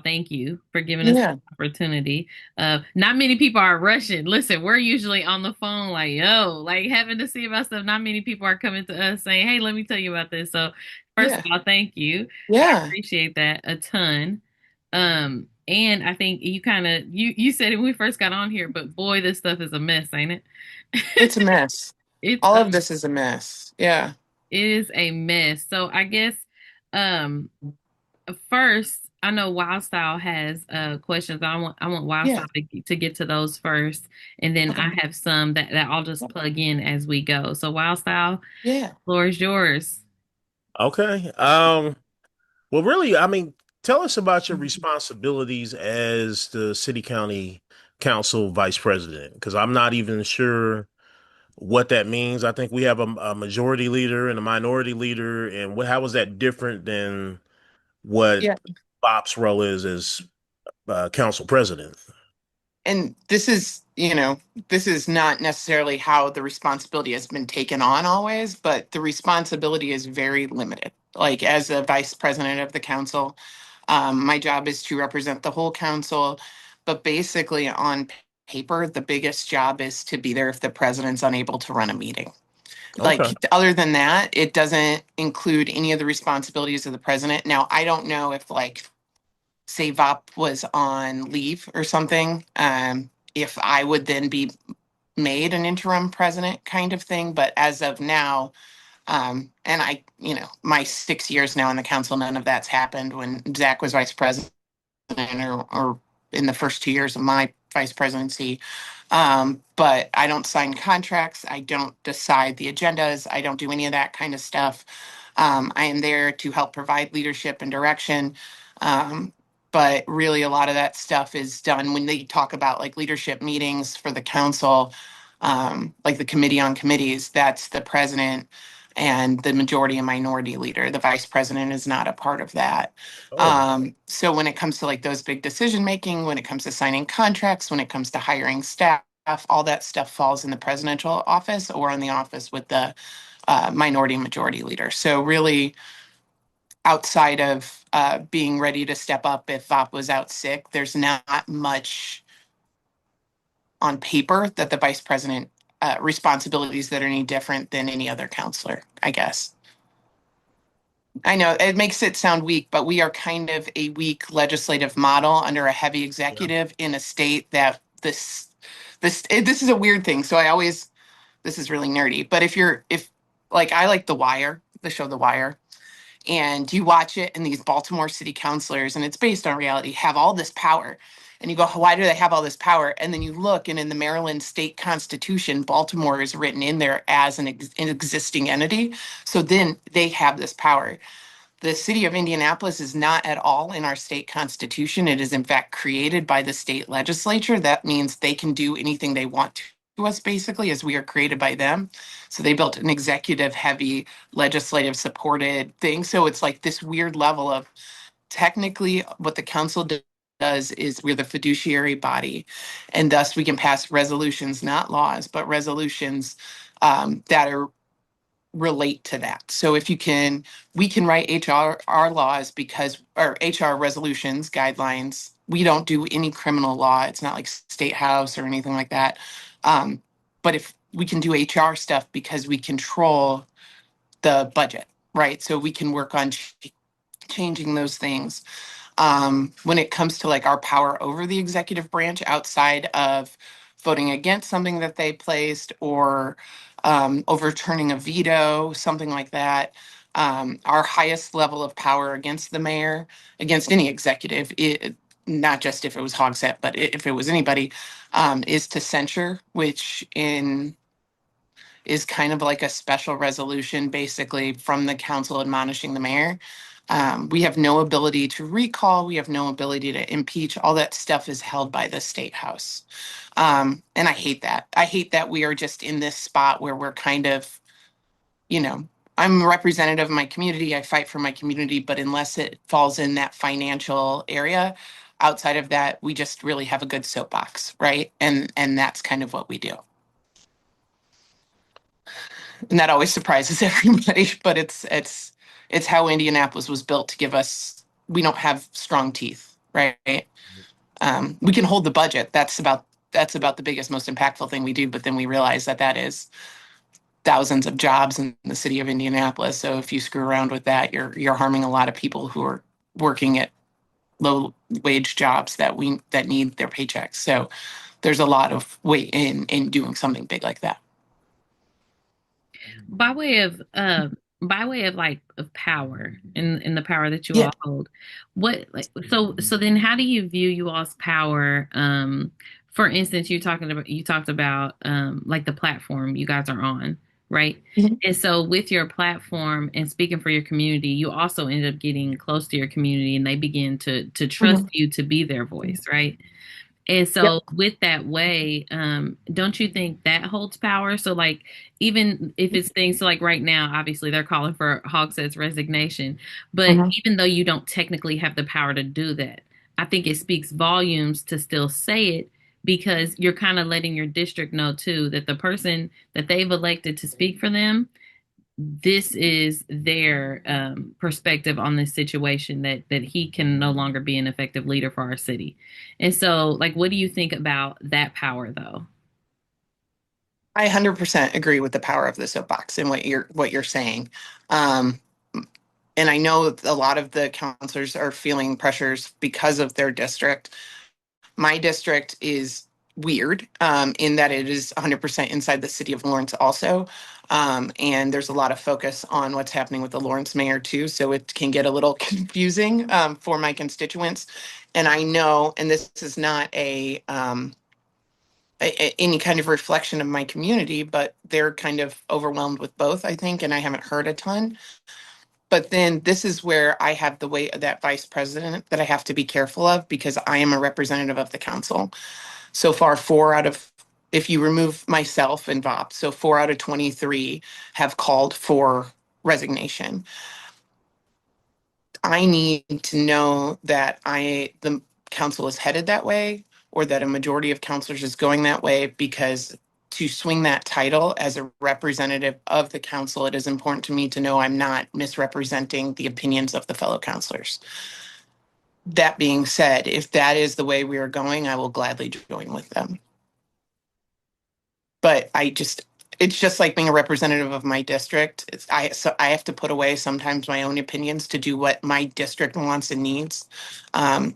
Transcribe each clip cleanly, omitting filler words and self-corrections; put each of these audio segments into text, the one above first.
thank you for giving us Yeah, the opportunity. Not many people are rushing. Listen, we're usually on the phone like, yo, like having to see about stuff. Not many people are coming to us saying, hey, let me tell you about this. So first of yeah, all, thank you. I yeah. appreciate that a ton. And I think you kind of you said it when we first got on here, but boy, this stuff is a mess, ain't it? It's a mess. It's All a of this is a mess. Yeah, it is a mess. So I guess um first, I know Wild Style has questions. I want Wild yeah. Style to get to those first, and then Okay. I have some that I'll just plug in as we go. So Wild Style, Yeah. floor is yours. Okay. Well, really, I mean, tell us about your responsibilities as the city county council vice president, because I'm not even sure what that means. I think we have a majority leader and a minority leader, and how is that different than what Yeah. Bob's role is as council president? And this is, this is not necessarily how the responsibility has been taken on always, but the responsibility is very limited. Like as a vice president of the council, my job is to represent the whole council, but basically on paper, the biggest job is to be there if the president's unable to run a meeting. Okay. Like other than that, it doesn't include any of the responsibilities of the president. Now, I don't know if like say VOP was on leave or something, if I would then be made an interim president kind of thing. But as of now, and my 6 years now in the council, none of that's happened. When Zach was vice president or in the first 2 years of my vice presidency. But I don't sign contracts. I don't decide the agendas. I don't do any of that kind of stuff. I am there to help provide leadership and direction. Um, but really, a lot of that stuff is done when they talk about like leadership meetings for the council, like the committee on committees. That's the president and the majority and minority leader. The vice president is not a part of that. Oh, So when it comes to like those big decision making, when it comes to signing contracts, when it comes to hiring staff, all that stuff falls in the presidential office or in the office with the minority and majority leader. So really, outside of being ready to step up if VOP was out sick, there's not much on paper that the vice president responsibilities that are any different than any other counselor, I guess. I know it makes it sound weak, but we are kind of a weak legislative model under a heavy yeah. executive in a state that this is a weird thing. So I always this is really nerdy, but if like I like The Wire, the show The Wire, and you watch it and these Baltimore city councilors, and it's based on reality, have all this power. And you go, why do they have all this power? And then you look, and in the Maryland state constitution, Baltimore is written in there as an existing entity. So then they have this power. The city of Indianapolis is not at all in our state constitution. It is, in fact, created by the state legislature. That means they can do anything they want to us, basically, as we are created by them. So they built an executive heavy, legislative supported thing. So it's like this weird level of technically what the council does is we're the fiduciary body, and thus we can pass resolutions, not laws, but resolutions that are relate to that. So if you can, we can write HR laws because, or HR resolutions, guidelines. We don't do any criminal law. It's not like state house or anything like that. Um, but if we can do HR stuff because we control the budget, right? So we can work on changing those things. When it comes to like our power over the executive branch outside of voting against something that they placed or overturning a veto, something like that. Our highest level of power against the mayor, against any executive, not just if it was Hogsett, but if it was anybody, is to censure, which in is kind of like a special resolution, basically from the council admonishing the mayor. We have no ability to recall. We have no ability to impeach. All that stuff is held by the state house. And I hate that. I hate that we are just in this spot where we're kind of, you know, I'm a representative of my community. I fight for my community, but unless it falls in that financial area, outside of that, we just really have a good soapbox, right? And that's kind of what we do. And that always surprises everybody, but it's how Indianapolis was built to give us. We don't have strong teeth. right? We can hold the budget. That's about the biggest, most impactful thing we do. But then we realize that that is thousands of jobs in the city of Indianapolis. So if you screw around with that, you're harming a lot of people who are working at low wage jobs that need their paychecks. So there's a lot of weight in doing something big like that. By way of like of power and the power that you Yeah. all hold, what like so then how do you view you all's power? For instance, you talked about like the platform you guys are on, right? Mhm. And so with your platform and speaking for your community, you also end up getting close to your community and they begin to trust Mhm. you to be their voice, right? And Yep. so with that way, don't you think that holds power? So like even if it's things so like right now, obviously they're calling for Hogsett's resignation, but Mhm. even though you don't technically have the power to do that, I think it speaks volumes to still say it because you're kind of letting your district know too that the person that they've elected to speak for them, this is their perspective on this situation that he can no longer be an effective leader for our city. And so, like, what do you think about that power, though? I 100% agree with the power of the soapbox and what you're saying. Um, and I know a lot of the counselors are feeling pressures because of their district. My district is weird in that it is 100% inside the city of Lawrence also. And there's a lot of focus on what's happening with the Lawrence mayor too. So it can get a little confusing for my constituents. And I know, and this is not any kind of reflection of my community, but they're kind of overwhelmed with both, I think, and I haven't heard a ton. But then this is where I have the weight of that vice president that I have to be careful of because I am a representative of the council. So far, if you remove myself and Bob, so 4 out of 23 have called for resignation. I need to know that the council is headed that way or that a majority of councilors is going that way because to swing that title as a representative of the council, it is important to me to know I'm not misrepresenting the opinions of the fellow councilors. That being said, if that is the way we are going, I will gladly join with them. But it's just like being a representative of my district. So I have to put away sometimes my own opinions to do what my district wants and needs.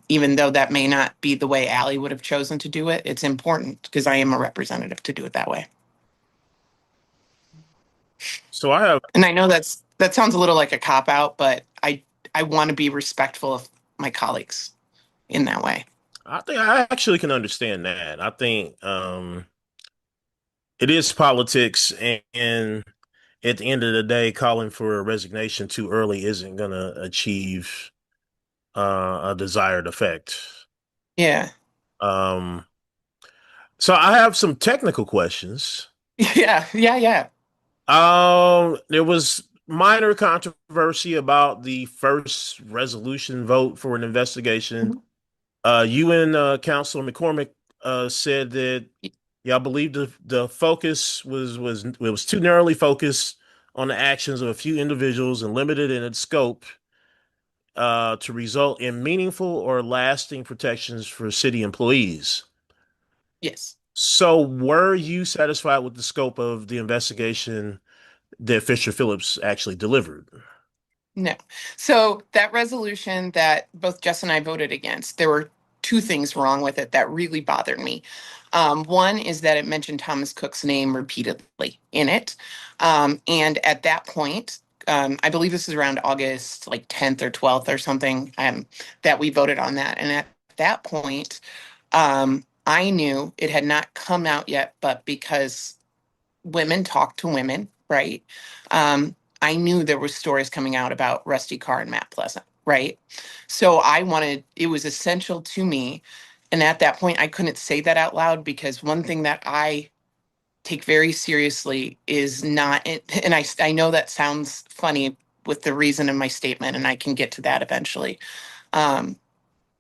Even though that may not be the way Ali would have chosen to do it, it's important because I am a representative to do it that way. So I have, And I know that sounds a little like a cop out, but I want to be respectful of my colleagues in that way. I think I actually can understand that. I think it is politics, and at the end of the day, calling for a resignation too early isn't going to achieve a desired effect. Yeah. Um, so I have some technical questions. Yeah. Yeah. Yeah. There was minor controversy about the first resolution vote for an investigation. You and Councilor McCormick said that y'all believe the focus was too narrowly focused on the actions of a few individuals and limited in its scope to result in meaningful or lasting protections for city employees. Yes. So, were you satisfied with the scope of the investigation that Fisher Phillips actually delivered? No. So that resolution that both Jess and I voted against, there were two things wrong with it that really bothered me. One is that it mentioned Thomas Cook's name repeatedly in it. And at that point, I believe this is around August like 10th or 12th or something, that we voted on that. And at that point, I knew it had not come out yet, but because women talk to women, right? I knew there was stories coming out about Rusty Carr and Matt Pleasant, right? So it was essential to me. And at that point, I couldn't say that out loud because one thing that I take very seriously is not, and I know that sounds funny with the reason in my statement, and I can get to that eventually. Um,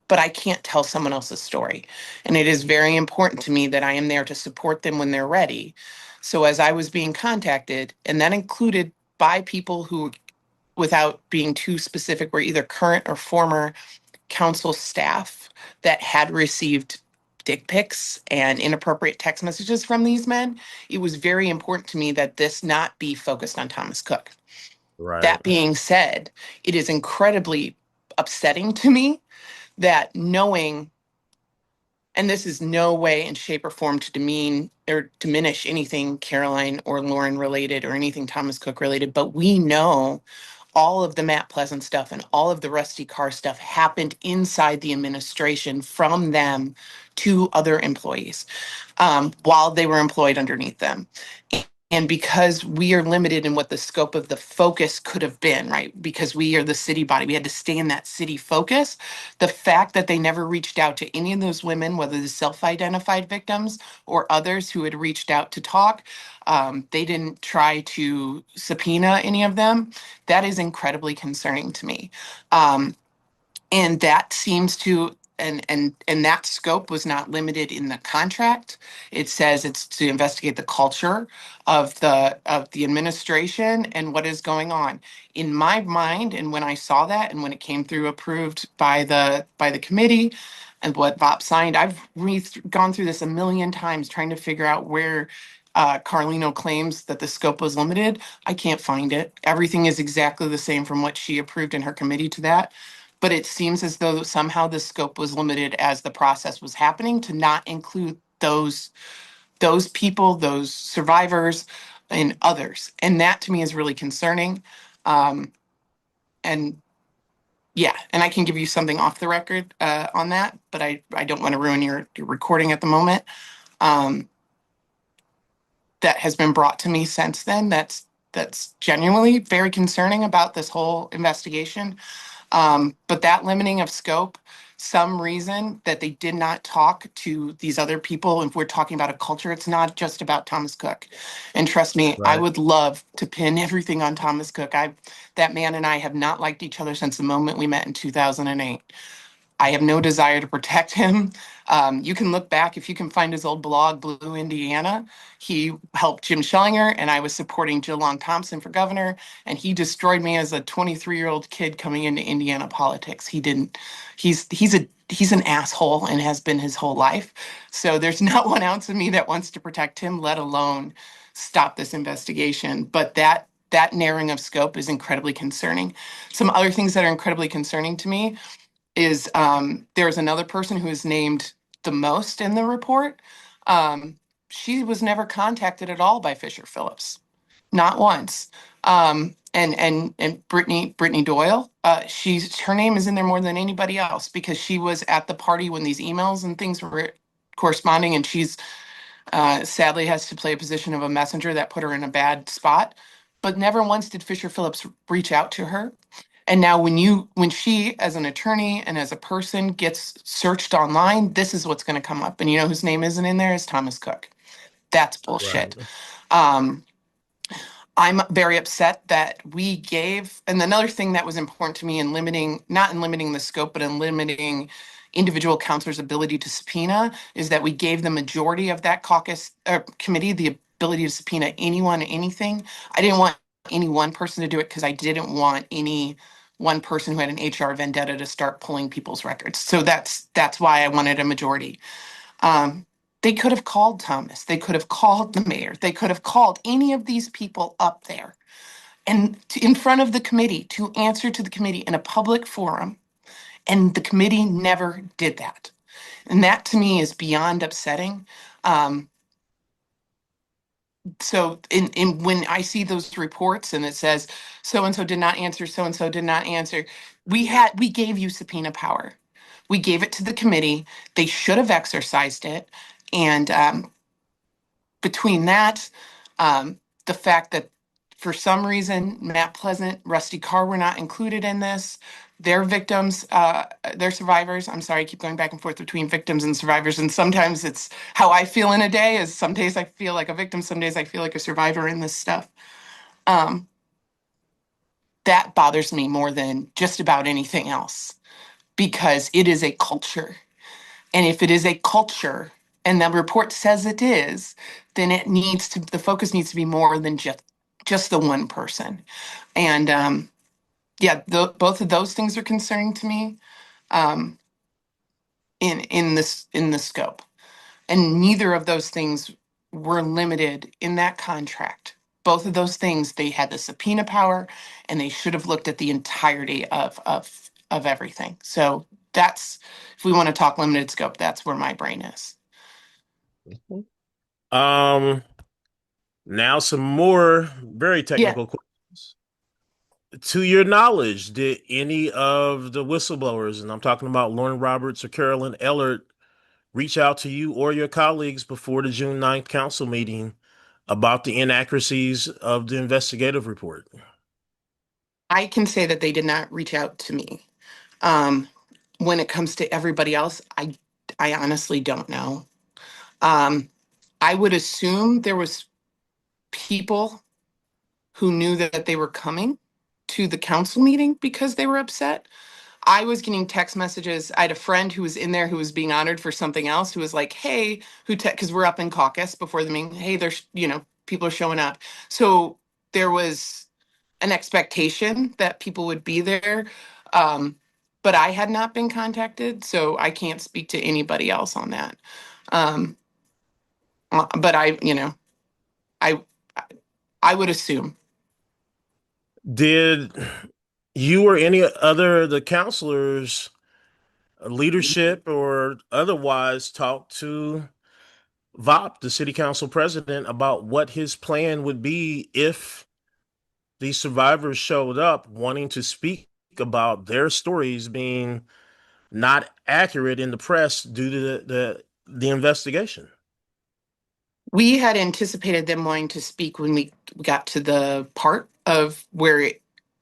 but I can't tell someone else's story. And it is very important to me that I am there to support them when they're ready. So as I was being contacted, and that included by people who, without being too specific, were either current or former council staff that had received dick pics and inappropriate text messages from these men, it was very important to me that this not be focused on Thomas Cook. Right. That being said, it is incredibly upsetting to me that knowing, and this is no way in shape or form to demean or diminish anything Caroline or Lauren related or anything Thomas Cook related, but we know all of the Matt Pleasant stuff and all of the Rusty Carr stuff happened inside the administration from them to other employees while they were employed underneath them. And because we are limited in what the scope of the focus could have been, right? Because we are the city body, we had to stay in that city focus. The fact that they never reached out to any of those women, whether the self identified victims or others who had reached out to talk, they didn't try to subpoena any of them. That is incredibly concerning to me. And that seems to and that scope was not limited in the contract. It says it's to investigate the culture of the administration and what is going on. In my mind, and when I saw that and when it came through approved by the committee and what Bob signed, I've gone through this a million times trying to figure out where Carlino claims that the scope was limited. I can't find it. Everything is exactly the same from what she approved in her committee to that. But it seems as though somehow the scope was limited as the process was happening to not include those people, those survivors, and others. And that to me is really concerning. And yeah, and I can give you something off the record on that, but I don't want to ruin your recording at the moment. That has been brought to me since then. That's genuinely very concerning about this whole investigation. But that limiting of scope, some reason that they did not talk to these other people. If we're talking about a culture, it's not just about Thomas Cook. And trust me, I Right. would love to pin everything on Thomas Cook. That man and I have not liked each other since the moment we met in 2008. I have no desire to protect him. You can look back if you can find his old blog, Blue Indiana. He helped Jim Schellinger, and I was supporting Jill Long Thompson for governor, and he destroyed me as a 23-year-old kid coming into Indiana politics. He didn't. He's an asshole and has been his whole life. So there's not one ounce of me that wants to protect him, let alone stop this investigation. But that narrowing of scope is incredibly concerning. Some other things that are incredibly concerning to me is there's another person who is named the most in the report. She was never contacted at all by Fisher Phillips, not once. And Brittany Doyle, her name is in there more than anybody else because she was at the party when these emails and things were corresponding, and she's sadly has to play a position of a messenger that put her in a bad spot. But never once did Fisher Phillips reach out to her. And now when she as an attorney and as a person gets searched online, this is what's going to come up. And you know whose name isn't in there is Thomas Cook. That's Right. bullshit. Um, I'm very upset that we gave, and another thing that was important to me in limiting, not in limiting the scope, but in limiting individual counselors' ability to subpoena, is that we gave the majority of that caucus committee the ability to subpoena anyone, anything. I didn't want any one person to do it because I didn't want any one person who had an HR vendetta to start pulling people's records. So that's why I wanted a majority. Um, they could have called Thomas. They could have called the mayor. They could have called any of these people up there and in front of the committee to answer to the committee in a public forum. And the committee never did that. And that to me is beyond upsetting. Um, so in when I see those reports and it says so and so did not answer, so and so did not answer, we gave you subpoena power. We gave it to the committee. They should have exercised it. And between that, the fact that for some reason Matt Pleasant, Rusty Carr were not included in this. Their victims, their survivors. I'm sorry, I keep going back and forth between victims and survivors. And sometimes it's how I feel in a day is some days I feel like a victim, some days I feel like a survivor in this stuff. Um, that bothers me more than just about anything else because it is a culture. And if it is a culture and the report says it is, then the focus needs to be more than just the one person. And yeah, both of those things are concerning to me. um, in the scope. And neither of those things were limited in that contract. Both of those things, they had the subpoena power, and they should have looked at the entirety of everything. So that's, if we want to talk limited scope, that's where my brain is. Um, Now some more very Yeah, technical questions. To your knowledge, did any of the whistleblowers, and I'm talking about Lauren Roberts or Carolyn Ellert, reach out to you or your colleagues before the June 9th council meeting about the inaccuracies of the investigative report? I can say that they did not reach out to me. Um, when it comes to everybody else, I honestly don't know. Um, I would assume there was people who knew that they were coming to the council meeting because they were upset. I was getting text messages. I had a friend who was in there who was being honored for something else who was like, hey, because we're up in caucus before the meeting. Hey, there's, people are showing up. So there was an expectation that people would be there. Um, but I had not been contacted, so I can't speak to anybody else on that. Um, but I, I would assume. Did you or any other of the counselors, leadership or otherwise, talk to VOP, the city council president, about what his plan would be if these survivors showed up wanting to speak about their stories being not accurate in the press due to the investigation? We had anticipated them wanting to speak when we got to the part of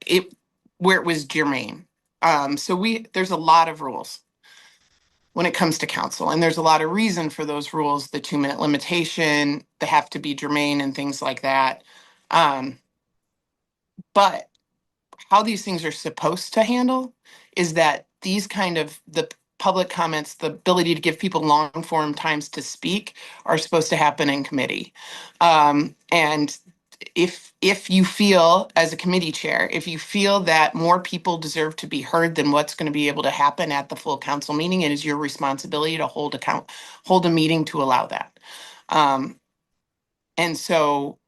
it where it was germane. So there's a lot of rules when it comes to council, and there's a lot of reason for those rules: the 2-minute limitation, they have to be germane, and things like that. Um, but how these things are supposed to handle is that these kind of the public comments, the ability to give people long form times to speak, are supposed to happen in committee. And if you feel, as a committee chair, if you feel that more people deserve to be heard than what's going to be able to happen at the full council meeting, it is your responsibility to hold a meeting to allow that. Um, and so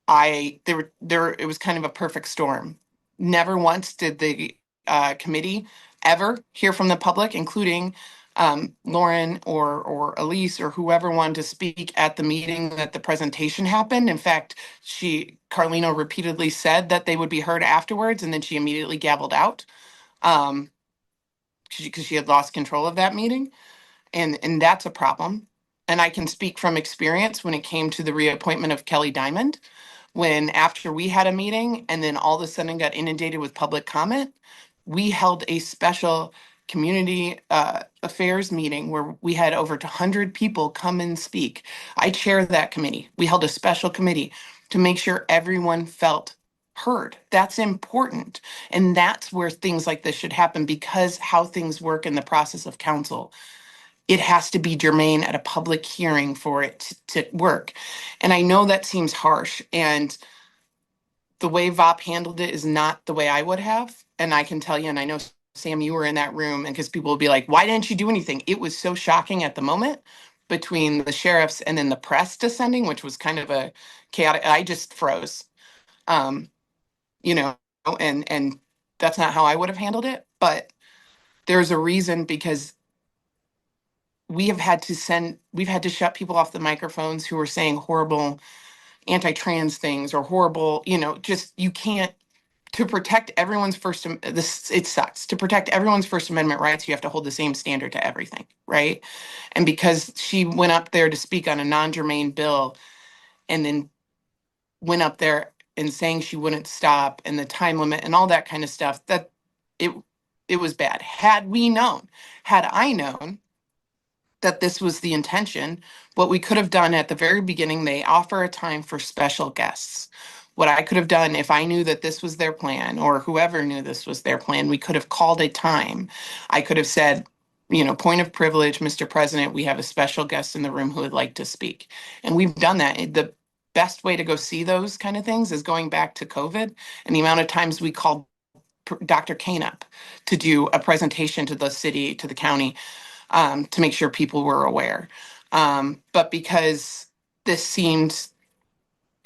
it was kind of a perfect storm. Never once did the committee ever hear from the public, including Lauren or Elise or whoever wanted to speak at the meeting that the presentation happened. In fact, Carlino repeatedly said that they would be heard afterwards, and then she immediately gabbled out um, because she had lost control of that meeting, and that's a problem. And I can speak from experience when it came to the reappointment of Kelly Diamond, when after we had a meeting and then all of a sudden got inundated with public comment, we held a special community affairs meeting where we had over 100 people come and speak. I chaired that committee. We held a special committee to make sure everyone felt heard. That's important. And that's where things like this should happen, because how things work in the process of council, it has to be germane at a public hearing for it to work. And I know that seems harsh, and the way VOP handled it is not the way I would have. And I can tell you, and I know, Sam, you were in that room, and because people will be like, why didn't you do anything? It was so shocking at the moment between the sheriffs and then the press descending, which was kind of a chaotic. I just froze, um, you know, and that's not how I would have handled it. But there's a reason, because we've had to shut people off the microphones who are saying horrible anti-trans things or horrible, just, you can't, to protect everyone's it sucks. To protect everyone's First Amendment rights, you have to hold the same standard to everything, right? And because she went up there to speak on a non-germane bill and then went up there and saying she wouldn't stop and the time limit and all that kind of stuff, that it it was bad. Had I known that this was the intention, what we could have done at the very beginning, they offer a time for special guests. What I could have done, if I knew that this was their plan, or whoever knew this was their plan, we could have called a time. I could have said, point of privilege, Mr. President, we have a special guest in the room who would like to speak. And we've done that. The best way to go see those kind of things is going back to COVID and the amount of times we called Dr. Kane up to do a presentation to the city, to the county, to make sure people were aware. But because this seemed,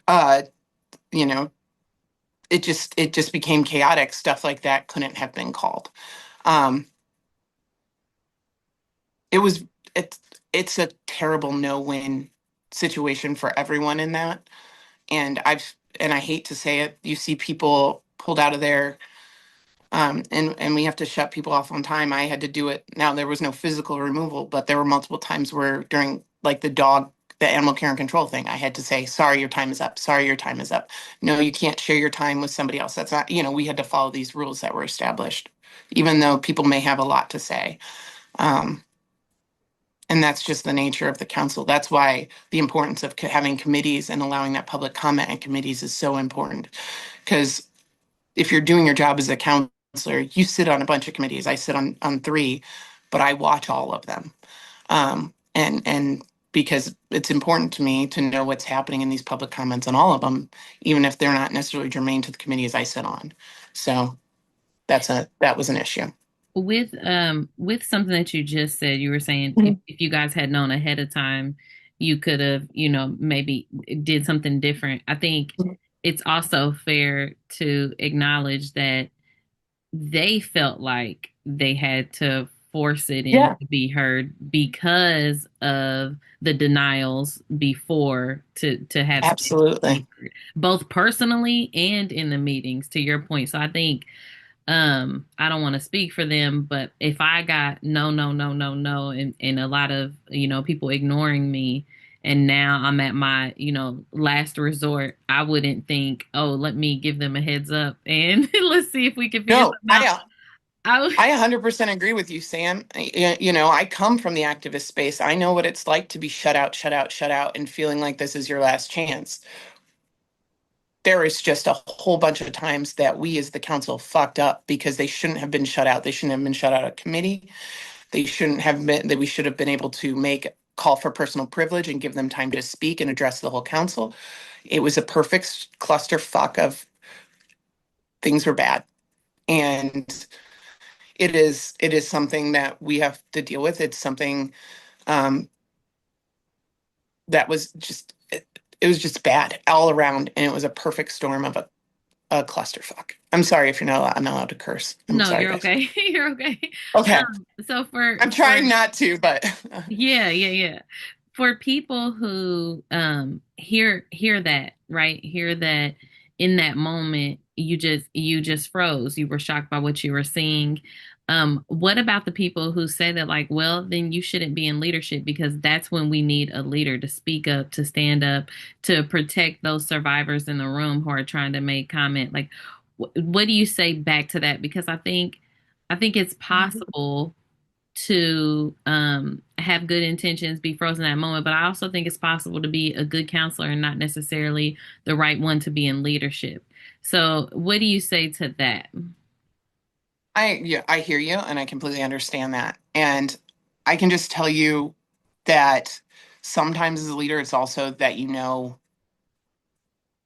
uh, you know, it just became chaotic. Stuff like that couldn't have been called. Um, it was it's it's a terrible no-win situation for everyone in that. And I hate to say it, you see people pulled out of there, and we have to shut people off on time. I had to do it. Now there was no physical removal, but there were multiple times where during like the animal care and control thing, I had to say, sorry, your time is up. Sorry, your time is up. No, you can't share your time with somebody else. That's not, we had to follow these rules that were established, even though people may have a lot to say. Um, and that's just the nature of the council. That's why the importance of having committees and allowing that public comment in committees is so important. Because if you're doing your job as a counselor, you sit on a bunch of committees. I sit on three, but I watch all of them. And because it's important to me to know what's happening in these public comments on all of them, even if they're not necessarily germane to the committees I sit on. So that was an issue. With something that you just said, you were saying Mhm. if you guys had known ahead of time, you could have, maybe did something different. I think it's also fair to acknowledge that they felt like they had to force it in Yeah, to be heard because of the denials before to have space to be absolutely. heard, both personally and in the meetings, to your point. So I think I don't want to speak for them, but if I got no, no, no, no, no, and a lot of, people ignoring me, and now I'm at my, last resort, I wouldn't think, oh, let me give them a heads up and let's see if we can figure No, something out. I would, I 100% agree with you, Sam. I come from the activist space. I know what it's like to be shut out, shut out, shut out, and feeling like this is your last chance. There is just a whole bunch of times that we as the council fucked up because they shouldn't have been shut out. They shouldn't have been shut out of committee. They shouldn't have been, that we should have been able to make call for personal privilege and give them time to speak and address the whole council. It was a perfect clusterfuck of things were bad. And it is something that we have to deal with. It's something um, that was just it was just bad all around, and it was a perfect storm of a clusterfuck. I'm sorry if I'm not allowed to curse. I'm no, sorry, you're guys. okay. You're okay. Okay, So I'm for trying not to, but Yeah, yeah, yeah. For people who hear that, right? Hear that in that moment you just froze. You were shocked by what you were seeing. What about the people who say that like, well, then you shouldn't be in leadership because that's when we need a leader to speak up, to stand up, to protect those survivors in the room who are trying to make comment. Like, what do you say back to that? Because I think it's possible to have good intentions, be frozen in that moment. But I also think it's possible to be a good counselor and not necessarily the right one to be in leadership. So, what do you say to that? I hear you, and I completely understand that. And I can just tell you that sometimes as a leader, it's also that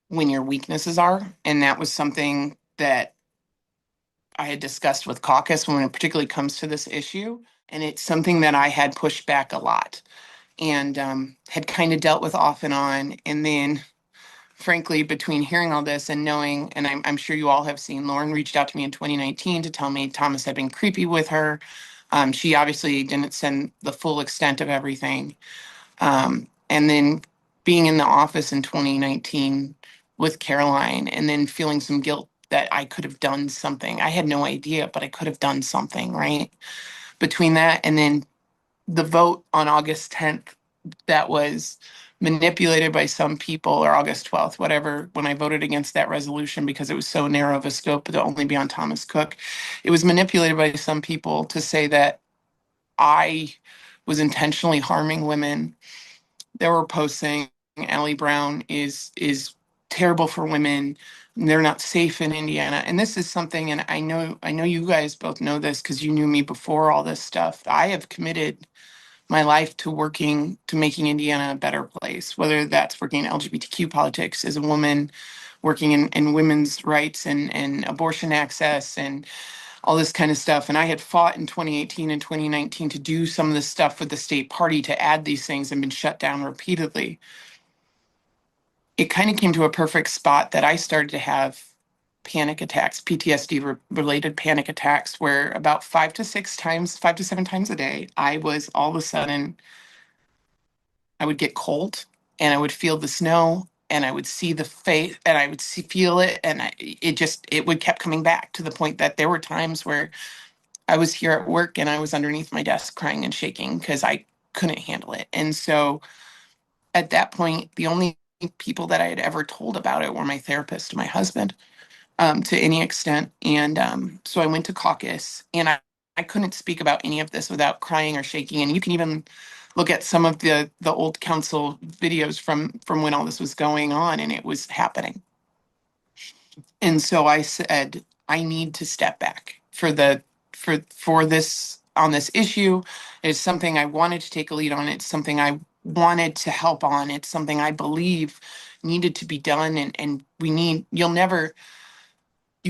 when your weaknesses are, and that was something that I had discussed with caucus when it particularly comes to this issue. And it's something that I had pushed back a lot and had kind of dealt with off and on. And then, frankly, between hearing all this and knowing, and I'm sure you all have seen, Lauren reached out to me in 2019 to tell me Thomas had been creepy with her. She obviously didn't send the full extent of everything. And then being in the office in 2019 with Caroline and then feeling some guilt that I could have done something. I had no idea, but I could have done something, right? Between that and then the vote on August 10th that was manipulated by some people, or August 12th, whatever, when I voted against that resolution because it was so narrow of a scope to only be on Thomas Cook. It was manipulated by some people to say that I was intentionally harming women. There were posts saying Ali Brown is terrible for women. They're not safe in Indiana. And this is something, and I know you guys both know this because you knew me before all this stuff. I have committed my life to working to making Indiana a better place, whether that's working in LGBTQ politics as a woman, working in women's rights and abortion access and all this kind of stuff. And I had fought in 2018 and 2019 to do some of this stuff with the state party to add these things and been shut down repeatedly. It kind of came to a perfect spot that I started to have panic attacks, PTSD related panic attacks, where about 5 to 7 times a day, I was all of a sudden, I would get cold and I would feel the snow and I would see the face and I would feel it. And it would kept coming back to the point that there were times where I was here at work and I was underneath my desk crying and shaking because I couldn't handle it. And so at that point, the only people that I had ever told about it were my therapist and my husband, to any extent. And so I went to caucus and I couldn't speak about any of this without crying or shaking. And you can even look at some of the old council videos from when all this was going on and it was happening. And so I said, I need to step back for this on this issue. It's something I wanted to take a lead on. It's something I wanted to help on. It's something I believe needed to be done. And you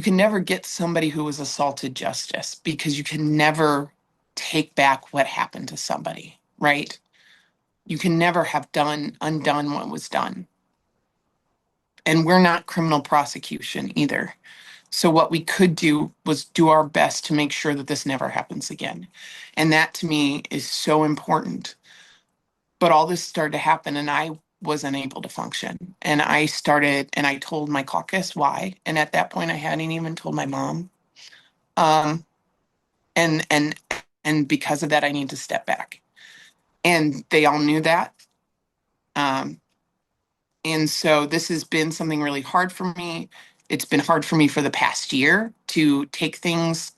can never get somebody who was assaulted justice because you can never take back what happened to somebody, right? You can never have undone what was done. And we're not criminal prosecution either. So what we could do was do our best to make sure that this never happens again. And that to me is so important. But all this started to happen and I wasn't able to function. And I told my caucus why. And at that point I hadn't even told my mom. Um, and and and because of that, I need to step back. And they all knew that. Um, and so this has been something really hard for me. It's been hard for me for the past year to take things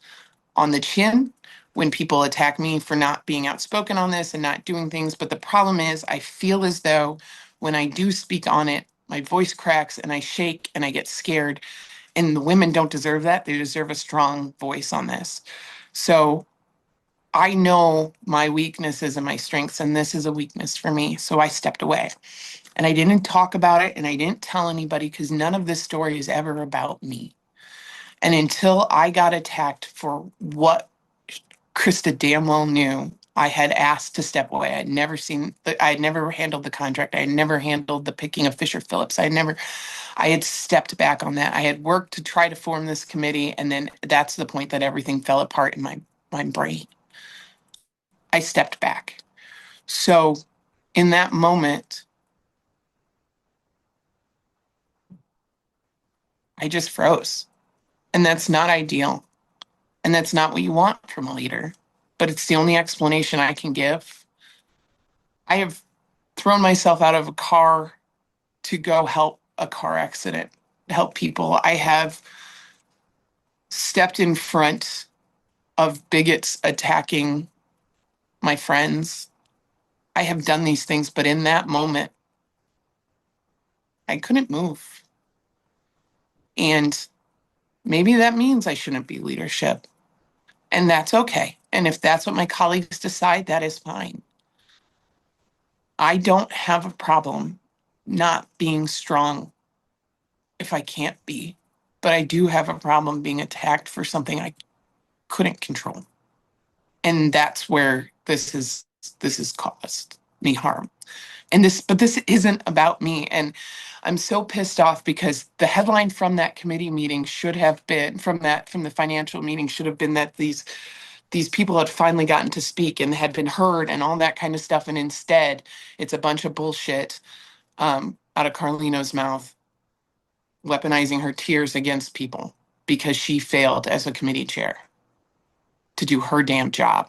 on the chin when people attack me for not being outspoken on this and not doing things. But the problem is, I feel as though when I do speak on it, my voice cracks and I shake and I get scared. And the women don't deserve that. They deserve a strong voice on this. So I know my weaknesses and my strengths, and this is a weakness for me. So I stepped away and I didn't talk about it and I didn't tell anybody because none of this story is ever about me. And until I got attacked for what Krista damn well knew, I had asked to step away. I had never handled the contract. I had never handled the picking of Fisher Phillips. I had stepped back on that. I had worked to try to form this committee. And then that's the point that everything fell apart in my brain. I stepped back. So in that moment, I just froze. And that's not ideal. And that's not what you want from a leader. But it's the only explanation I can give. I have thrown myself out of a car to go help a car accident, help people. I have stepped in front of bigots attacking my friends. I have done these things, but in that moment, I couldn't move. And maybe that means I shouldn't be leadership. And that's okay. And if that's what my colleagues decide, that is fine. I don't have a problem not being strong if I can't be, but I do have a problem being attacked for something I couldn't control. And that's where this has caused me harm. But this isn't about me. And I'm so pissed off because the headline from that committee meeting should have been from the financial meeting should have been that these people had finally gotten to speak and had been heard and all that kind of stuff. And instead, it's a bunch of bullshit out of Carlino's mouth, weaponizing her tears against people because she failed as a committee chair to do her damn job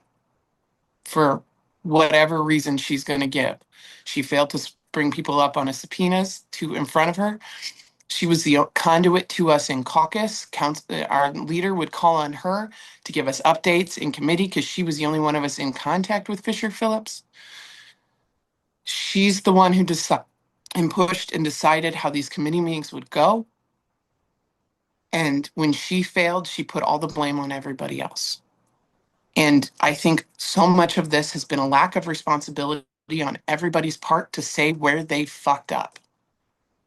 for whatever reason she's going to give. She failed to bring people up on a subpoenas in front of her. She was the conduit to us in caucus. Our leader would call on her to give us updates in committee because she was the only one of us in contact with Fisher Phillips. She's the one who pushed and decided how these committee meetings would go. And when she failed, she put all the blame on everybody else. And I think so much of this has been a lack of responsibility on everybody's part to say where they fucked up.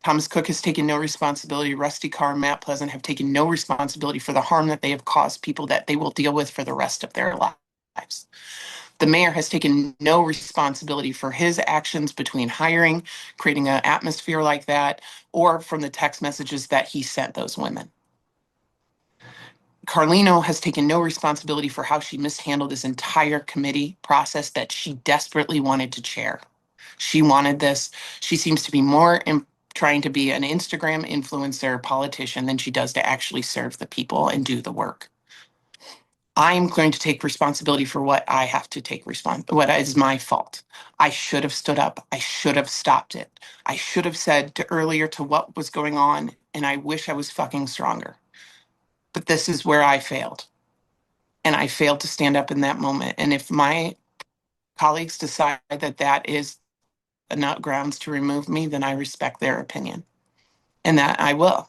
Thomas Cook has taken no responsibility. Rusty Carr, Matt Pleasant have taken no responsibility for the harm that they have caused people that they will deal with for the rest of their lives. The mayor has taken no responsibility for his actions between hiring, creating an atmosphere like that, or from the text messages that he sent those women. Carlino has taken no responsibility for how she mishandled this entire committee process that she desperately wanted to chair. She wanted this. She seems to be more trying to be an Instagram influencer politician than she does to actually serve the people and do the work. I'm going to take responsibility for what I have to take what is my fault. I should have stood up. I should have stopped it. I should have said earlier to what was going on, and I wish I was fucking stronger. But this is where I failed. And I failed to stand up in that moment. And if my colleagues decide that that is enough grounds to remove me, then I respect their opinion. And that I will.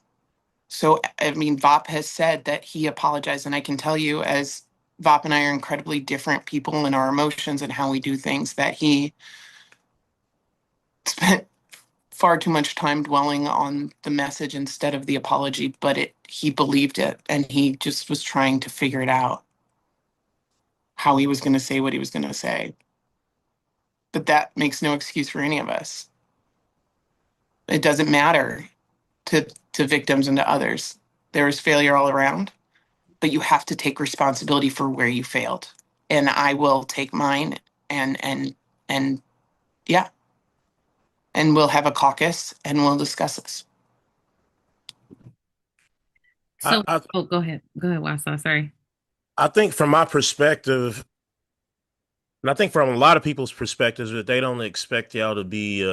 So, I mean, VOP has said that he apologized. And I can tell you, as VOP and I are incredibly different people in our emotions and how we do things, that he spent far too much time dwelling on the message instead of the apology, but he believed it and he just was trying to figure it out, how he was going to say what he was going to say. But that makes no excuse for any of us. It doesn't matter to victims and to others. There is failure all around, but you have to take responsibility for where you failed. And I will take mine and yeah. And we'll have a caucus and we'll discuss this. So, I, oh, go ahead. Go ahead, Wassa. Sorry. I think from my perspective, and I think from a lot of people's perspectives, that they don't expect y'all to be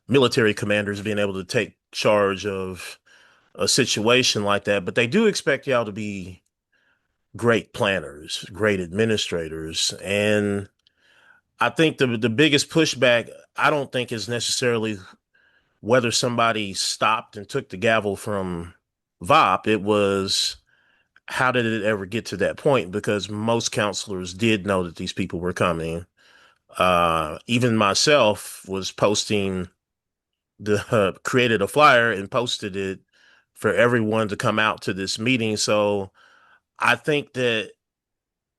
military commanders being able to take charge of a situation like that, but they do expect y'all to be great planners, great administrators. And I think the biggest pushback, I don't think, is necessarily whether somebody stopped and took the gavel from VOP. It was, how did it ever get to that point? Because most counselors did know that these people were coming. Even myself was posting created a flyer and posted it for everyone to come out to this meeting. So I think that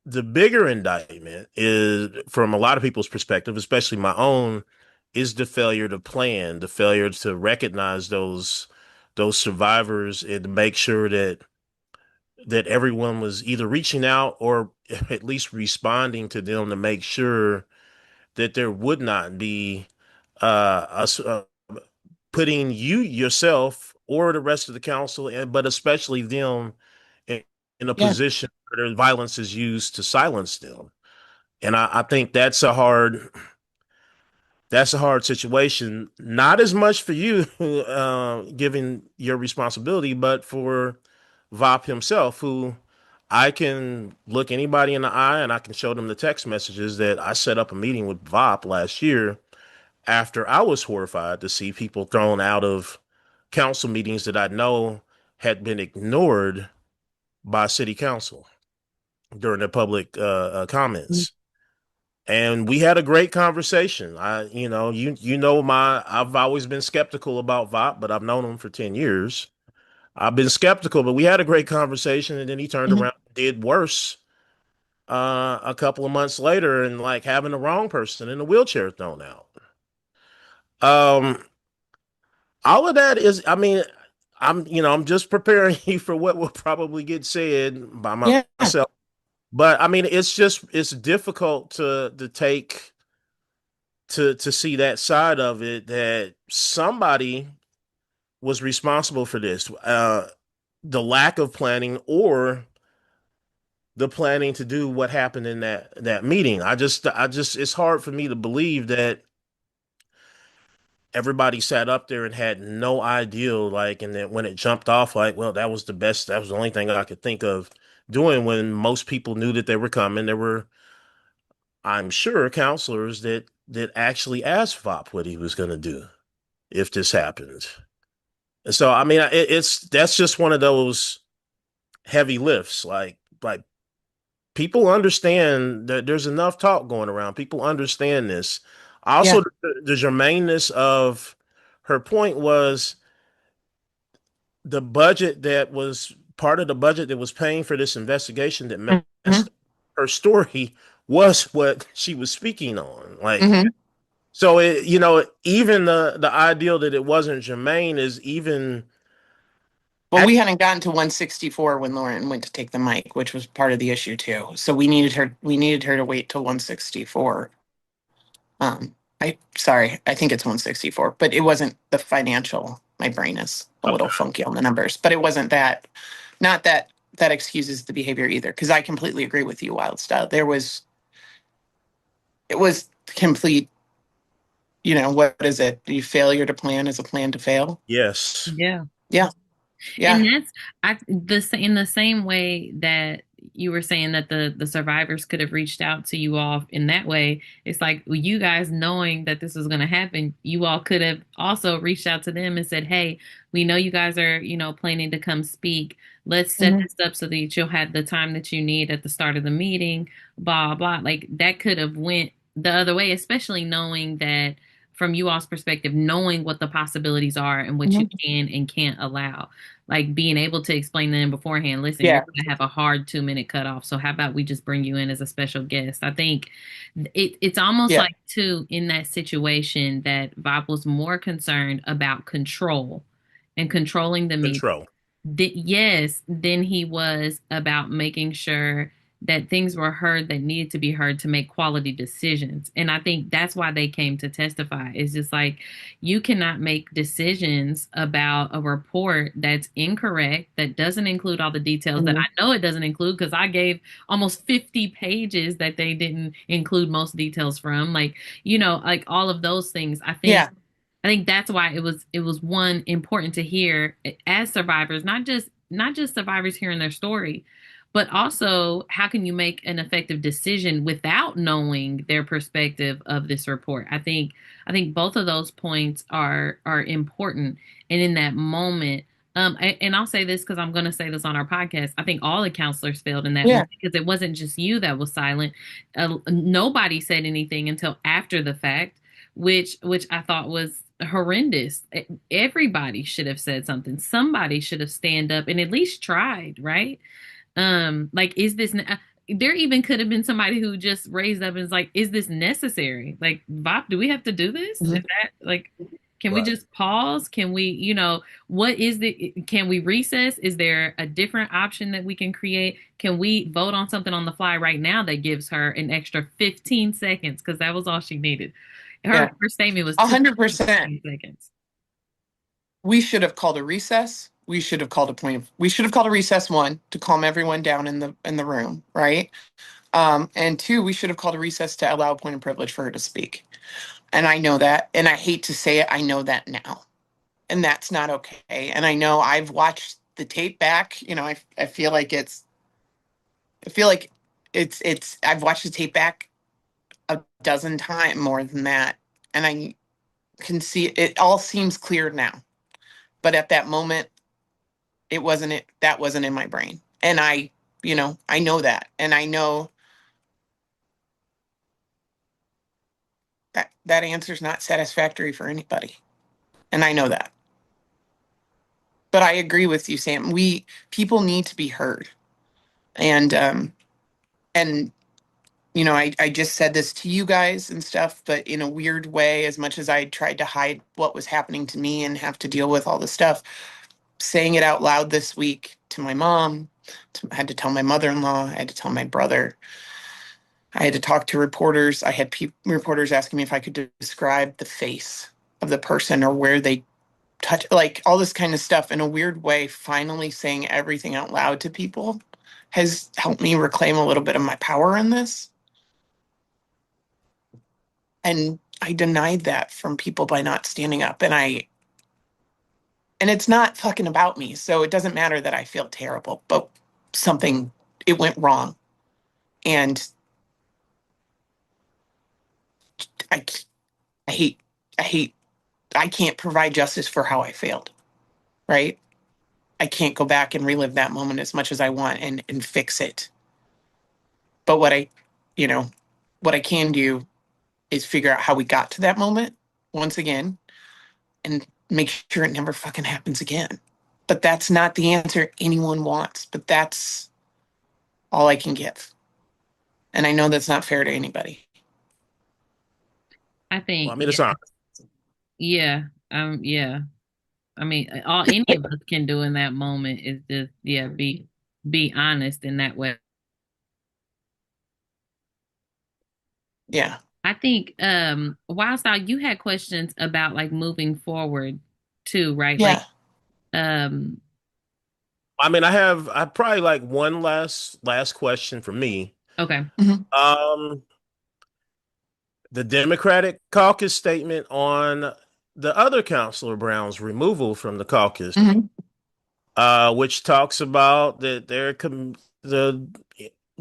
the bigger indictment is, from a lot of people's perspective, especially my own, is the failure to plan, the failure to recognize those survivors and to make sure that everyone was either reaching out or at least responding to them to make sure that there would not be putting you yourself or the rest of the council, and but especially them, in a Yeah. position where violence is used to silence them. And I think that's a hard situation. Not as much for you, given your responsibility, but for VOP himself, who I can look anybody in the eye and I can show them the text messages that I set up a meeting with VOP last year after I was horrified to see people thrown out of council meetings that I know had been ignored by city council during the public comments. And we had a great conversation. I've always been skeptical about VOP, but I've known him for 10 years. I've been skeptical, but we had a great conversation. And then he turned Mhm. around and did worse a couple of months later, and like having the wrong person in a wheelchair thrown out. Um, all of that is, I mean, I'm just preparing you for what will probably get said by Yeah. myself. But I mean, it's difficult to take to see that side of it, that somebody was responsible for this, the lack of planning or the planning to do what happened in that meeting. I just it's hard for me to believe that everybody sat up there and had no idea, like, and then when it jumped off, like, well, that was the only thing I could think of doing, when most people knew that they were coming. There were, I'm sure, counselors that actually asked VOP what he was going to do if this happened. And so, I mean, that's just one of those heavy lifts. Like people understand that there's enough talk going around. People understand this. Yeah. Also, the germaneness of her point was the budget that was part of the budget that was paying for this investigation that Hmm. messed her story was what she was speaking on. Like, Hmm. so it, you know, even the ideal that it wasn't germane is even Well, we hadn't gotten to 164 when Lauren went to take the mic, which was part of the issue too. So we needed her. We needed her to wait till 164. Sorry, I think it's 164, but it wasn't the financial. My brain is a little okay. funky on the numbers, but it wasn't that. Not that that excuses the behavior either, because I completely agree with you, Wildstyle. It was complete. What is it? The failure to plan is a plan to fail. Yes. Yeah. Yeah, And yeah. that's in the same way that you were saying that the survivors could have reached out to you all in that way. It's like, well, you guys knowing that this was going to happen, you all could have also reached out to them and said, "Hey, we know you guys are, planning to come speak. Let's set Mhm. this up so that you'll have the time that you need at the start of the meeting." Blah blah. Like that could have went the other way, especially knowing that from you all's perspective, knowing what the possibilities are and what you Mhm. can and can't allow, like being able to explain to them beforehand, listen, you're Yeah, going to have a hard 2 minute cutoff. So how about we just bring you in as a special guest? I think it's almost yeah. like too in that situation that Bob was more concerned about control and controlling the meeting. Control. Yes, then he was about making sure that things were heard that needed to be heard to make quality decisions. And I think that's why they came to testify. It's just like you cannot make decisions about a report that's incorrect, that doesn't include all the details that Mhm. I know it doesn't include because I gave almost 50 pages that they didn't include most details from. Like, like all of those things. Yeah. I think that's why it was one important to hear as survivors, not just survivors hearing their story, but also how can you make an effective decision without knowing their perspective of this report. I think both of those points are important. And in that moment, and I'll say this because I'm going to say this on our podcast. I think all the counselors failed in that Yeah. moment because it wasn't just you that was silent. Nobody said anything until after the fact, which I thought was horrendous. Everybody should have said something. Somebody should have stand up and at least tried, right? Like, is this? There even could have been somebody who just raised up and is like, "Is this necessary? Like, Vop, do we have to do this? Is Mhm. that like?" Can we Right. just pause? Can we, what is can we recess? Is there a different option that we can create? Can we vote on something on the fly right now that gives her an extra 15 seconds? Because that was all she needed. Her Yeah. first statement was A two hundred percent. 15 seconds. We should have called a recess. We should have called a recess, one, to calm everyone down in the room, right? And two, we should have called a recess to allow a point of privilege for her to speak. And I know that, and I hate to say it, I know that now. And that's not okay. And I know I've watched the tape back. I feel like it's I've watched the tape back a dozen times more than that. And I can see it all seems clear now. But at that moment, that wasn't in my brain. And I know that. And I know that that answer's not satisfactory for anybody. And I know that. But I agree with you, Sam. People need to be heard. And I just said this to you guys and stuff, but in a weird way, as much as I tried to hide what was happening to me and have to deal with all the stuff, saying it out loud this week to my mom, I had to tell my mother-in-law, I had to tell my brother, I had to talk to reporters. I had reporters asking me if I could describe the face of the person or where they touch, like all this kind of stuff in a weird way. Finally saying everything out loud to people has helped me reclaim a little bit of my power in this. And I denied that from people by not standing up. And it's not fucking about me. So it doesn't matter that I feel terrible, but it went wrong. And I, I hate, I hate, I can't provide justice for how I failed, right? I can't go back and relive that moment as much as I want and fix it. But you know, what I can do is figure out how we got to that moment once again and make sure it never fucking happens again. But that's not the answer anyone wants. But that's all I can give. And I know that's not fair to anybody. I Well, I think, mean, it's on. yeah, yeah. I mean, all any of us can do in that moment is just, yeah, be honest in that way. Yeah. I think, Wildstyle, you had questions about like moving forward too, right? Like, Yeah. um, I mean, I probably like one last question for me. okay. Hmm. Um, the Democratic caucus statement on the other Councilor Brown's removal from the caucus, Hmm. which talks about that the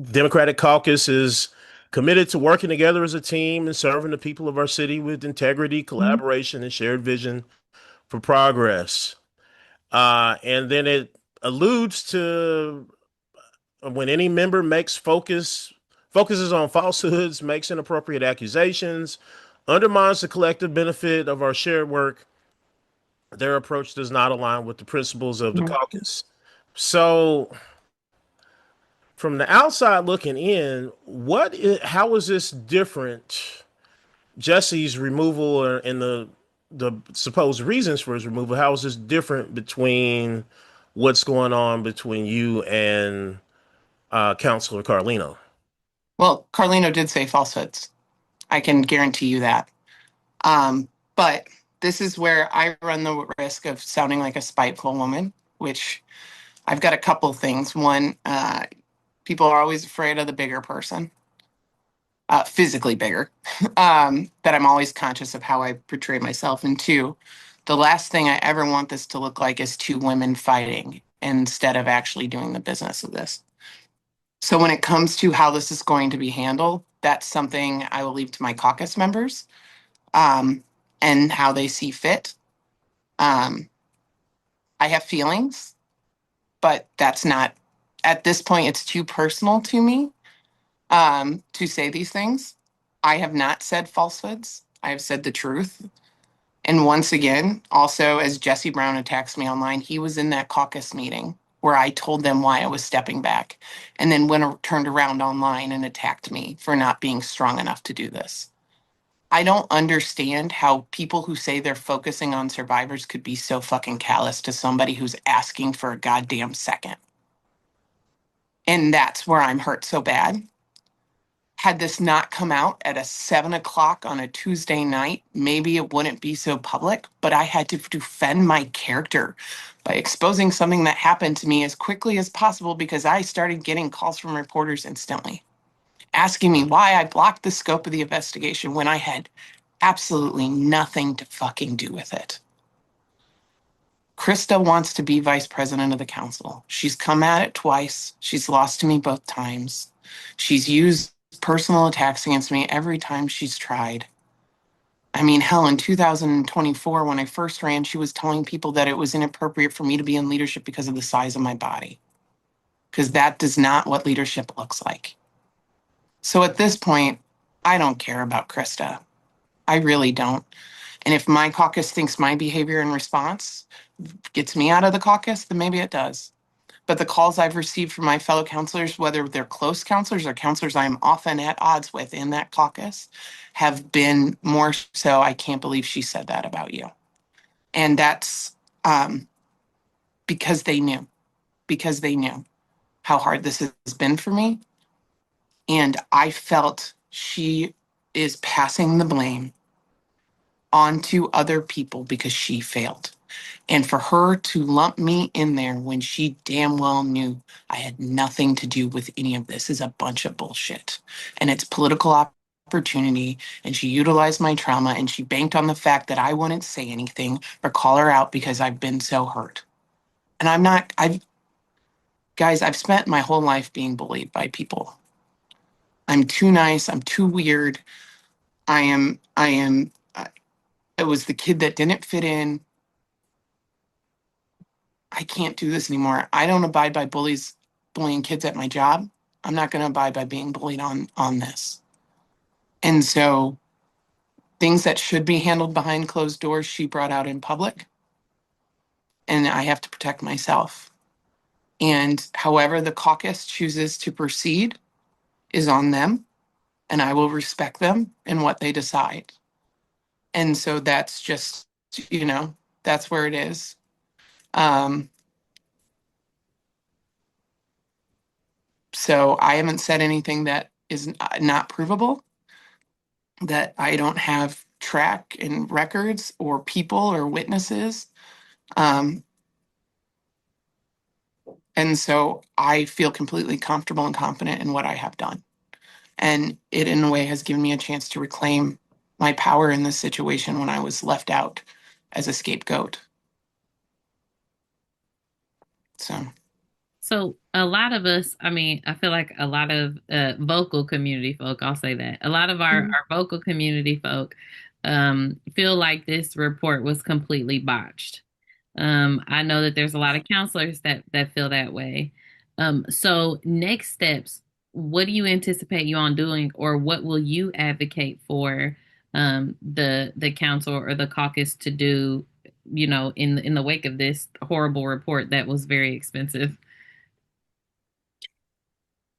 Democratic caucus is committed to working together as a team and serving the people of our city with integrity, Hmm. collaboration, and shared vision for progress. And then it alludes to when any member focuses on falsehoods, makes inappropriate accusations, undermines the collective benefit of our shared work, their approach does not align with the principles of the caucus. So, from the outside looking in, how is this different? Jesse's removal and the supposed reasons for his removal. How is this different between what's going on between you and Councilor Carlino? Well, Carlino did say falsehoods. I can guarantee you that. But this is where I run the risk of sounding like a spiteful woman, which I've got a couple things. One, people are always afraid of the bigger person, physically bigger, that I'm always conscious of how I portray myself. And two, the last thing I ever want this to look like is two women fighting instead of actually doing the business of this. So when it comes to how this is going to be handled, that's something I will leave to my caucus members, um, and how they see fit. Um, I have feelings, but that's not, at this point, it's too personal to me, to say these things. I have not said falsehoods. I have said the truth. And once again, also, as Jesse Brown attacks me online, he was in that caucus meeting where I told them why I was stepping back and then turned around online and attacked me for not being strong enough to do this. I don't understand how people who say they're focusing on survivors could be so fucking callous to somebody who's asking for a goddamn second. And that's where I'm hurt so bad. Had this not come out at a 7 o'clock on a Tuesday night, maybe it wouldn't be so public, but I had to defend my character by exposing something that happened to me as quickly as possible because I started getting calls from reporters instantly asking me why I blocked the scope of the investigation when I had absolutely nothing to fucking do with it. Krista wants to be vice president of the council. She's come at it twice. She's lost to me both times. She's used personal attacks against me every time she's tried. I mean, hell, in 2024, when I first ran, she was telling people that it was inappropriate for me to be in leadership because of the size of my body. Because that does not what leadership looks like. So at this point, I don't care about Krista. I really don't. And if my caucus thinks my behavior in response gets me out of the caucus, then maybe it does. But the calls I've received from my fellow counselors, whether they're close counselors or counselors I'm often at odds with in that caucus, have been more so, I can't believe she said that about you. And that's, because they knew how hard this has been for me. And I felt she is passing the blame onto other people because she failed. And for her to lump me in there when she damn well knew I had nothing to do with any of this is a bunch of bullshit. And it's political opportunity. And she utilized my trauma and she banked on the fact that I wouldn't say anything or call her out because I've been so hurt. And guys, I've spent my whole life being bullied by people. I'm too nice. I'm too weird. I was the kid that didn't fit in. I can't do this anymore. I don't abide by bullying kids at my job. I'm not going to abide by being bullied on this. And so things that should be handled behind closed doors, she brought out in public. I have to protect myself. And however the caucus chooses to proceed is on them, and I will respect them in what they decide. And so that's just, that's where it is. Um, so I haven't said anything that is not provable, that I don't have track and records or people or witnesses. Um, and so I feel completely comfortable and confident in what I have done. And it, in a way, has given me a chance to reclaim my power in this situation when I was left out as a scapegoat. So, So a lot of us, I mean, I feel like a lot of vocal community folk, I'll say that, a lot of our vocal community folk feel like this report was completely botched. I know that there's a lot of counselors that feel that way. So next steps, what do you anticipate you on doing, or what will you advocate for the council or the caucus to do, in the wake of this horrible report that was very expensive?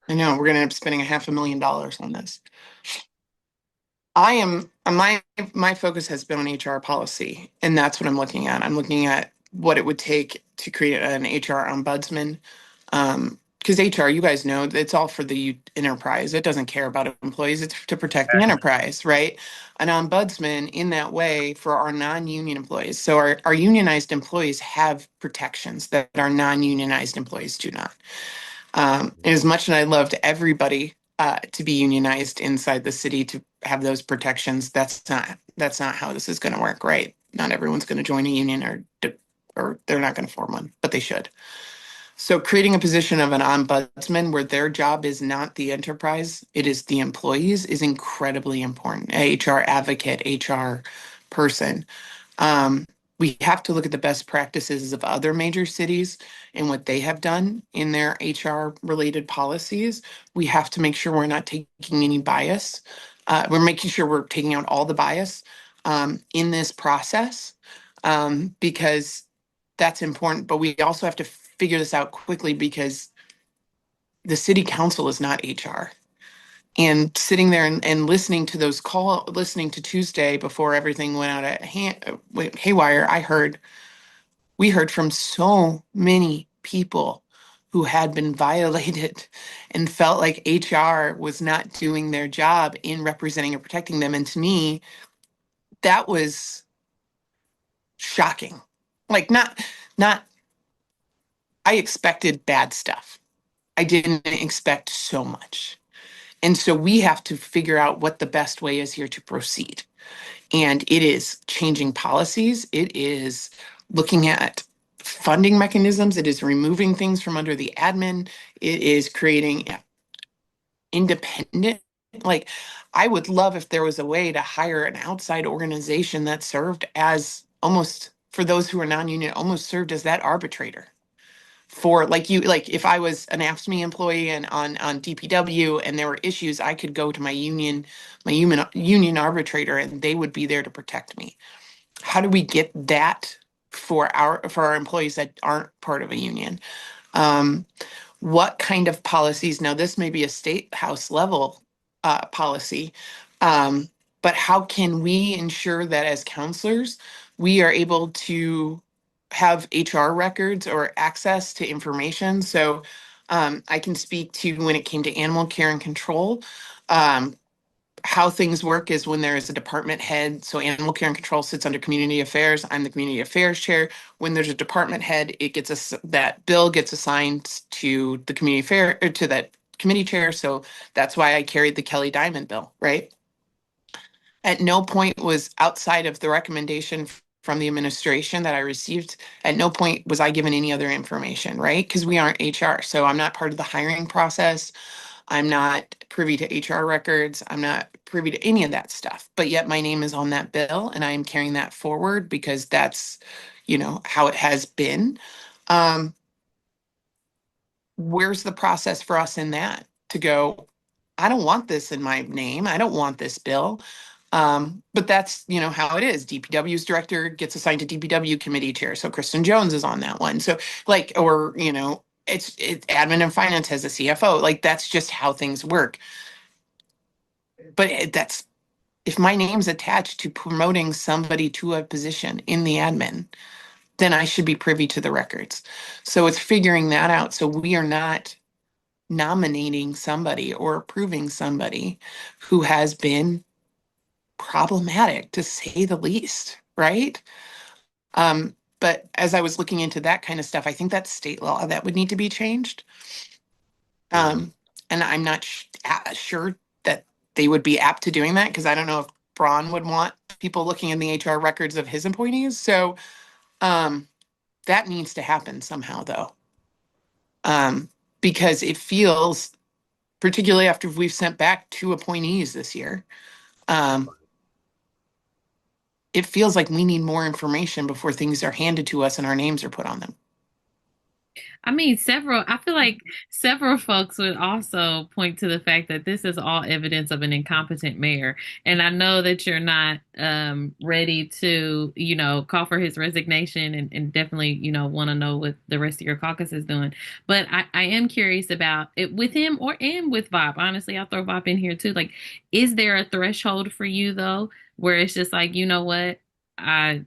I know we're going to end up spending $500,000 on this. I am my focus has been on HR policy, and that's what I'm looking at. I'm looking at what it would take to create an HR ombudsman. Because HR, you guys know, it's all for the enterprise. It doesn't care about employees. It's to protect the enterprise, right? An ombudsman in that way for our non-union employees. So our unionized employees have protections that our non-unionized employees do not. As much as I loved everybody to be unionized inside the city to have those protections, that's not how this is going to work, right? Not everyone's going to join a union, or they're not going to form one, but they should. So creating a position of an ombudsman where their job is not the enterprise, it is the employees, is incredibly important. A HR advocate, HR person. Um, we have to look at the best practices of other major cities and what they have done in their HR related policies. We have to make sure we're not taking any bias. We're making sure we're taking out all the bias in this process, because that's important. But we also have to figure this out quickly, because the city council is not HR. And sitting there and listening to listening to Tuesday before everything went out went haywire, we heard from so many people who had been violated and felt like HR was not doing their job in representing and protecting them. And to me, that was shocking. Like, not, I expected bad stuff. I didn't expect so much. And so we have to figure out what the best way is here to proceed. And it is changing policies. It is looking at funding mechanisms. It is removing things from under the admin. It is creating independent. Like, I would love if there was a way to hire an outside organization that served as almost, for those who are non-union, almost served as that arbitrator for, like if I was an AFSCME employee and on DPW and there were issues, I could go to my union arbitrator and they would be there to protect me. How do we get that for our employees that aren't part of a union? Um, what kind of policies? Now, this may be a state house level policy, but how can we ensure that as counselors, we are able to have HR records or access to information? So I can speak to when it came to animal care and control. Um, how things work is when there is a department head. So animal care and control sits under community affairs. I'm the community affairs chair. When there's a department head, that bill gets assigned to the community affair, or to that committee chair. So that's why I carried the Kelly Diamond bill, right? At no point was, outside of the recommendation from the administration that I received, at no point was I given any other information, right? Because we aren't HR. So I'm not part of the hiring process. I'm not privy to HR records. I'm not privy to any of that stuff. But yet my name is on that bill and I am carrying that forward because that's, how it has been. Um, where's the process for us in that to go, I don't want this in my name. I don't want this bill. But that's, how it is. DPW's director gets assigned to DPW committee chair. So Kristen Jones is on that one. So like, or, it's admin and finance has a CFO. Like that's just how things work. But that's, if my name's attached to promoting somebody to a position in the admin, then I should be privy to the records. So it's figuring that out. So we are not nominating somebody or approving somebody who has been problematic, to say the least, right? But as I was looking into that kind of stuff, I think that's state law that would need to be changed. Mhm. And I'm not sure that they would be apt to doing that, because I don't know if Braun would want people looking in the HR records of his appointees. So that needs to happen somehow, though, because it feels, particularly after we've sent back 2 appointees this year, um, it feels like we need more information before things are handed to us and our names are put on them. I mean, I feel like several folks would also point to the fact that this is all evidence of an incompetent mayor. And I know that you're not ready to, call for his resignation and definitely, want to know what the rest of your caucus is doing. But I am curious about it with him and with Vop. Honestly, I'll throw Vop in here too. Like, is there a threshold for you though, where it's just like, you know what? I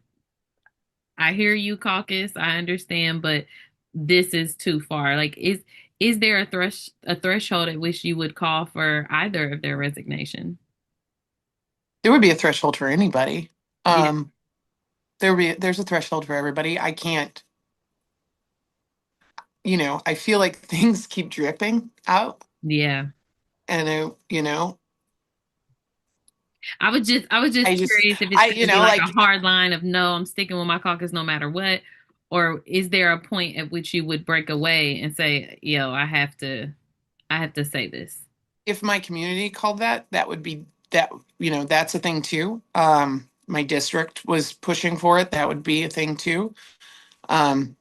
I hear you, caucus. I understand, but this is too far. Like, is there a threshold at which you would call for either of their resignation? There would be a threshold for anybody. Yeah, There's a threshold for everybody. I can't, I feel like things keep dripping out, yeah. and I was just I just, curious if it's going to be like a like, hard line of no, I'm sticking with my caucus no matter what, or is there a point at which you would break away and say, yo, I have to say this. if my community called that would be that, that's a thing too. My district was pushing for it. That would be a thing too. Um,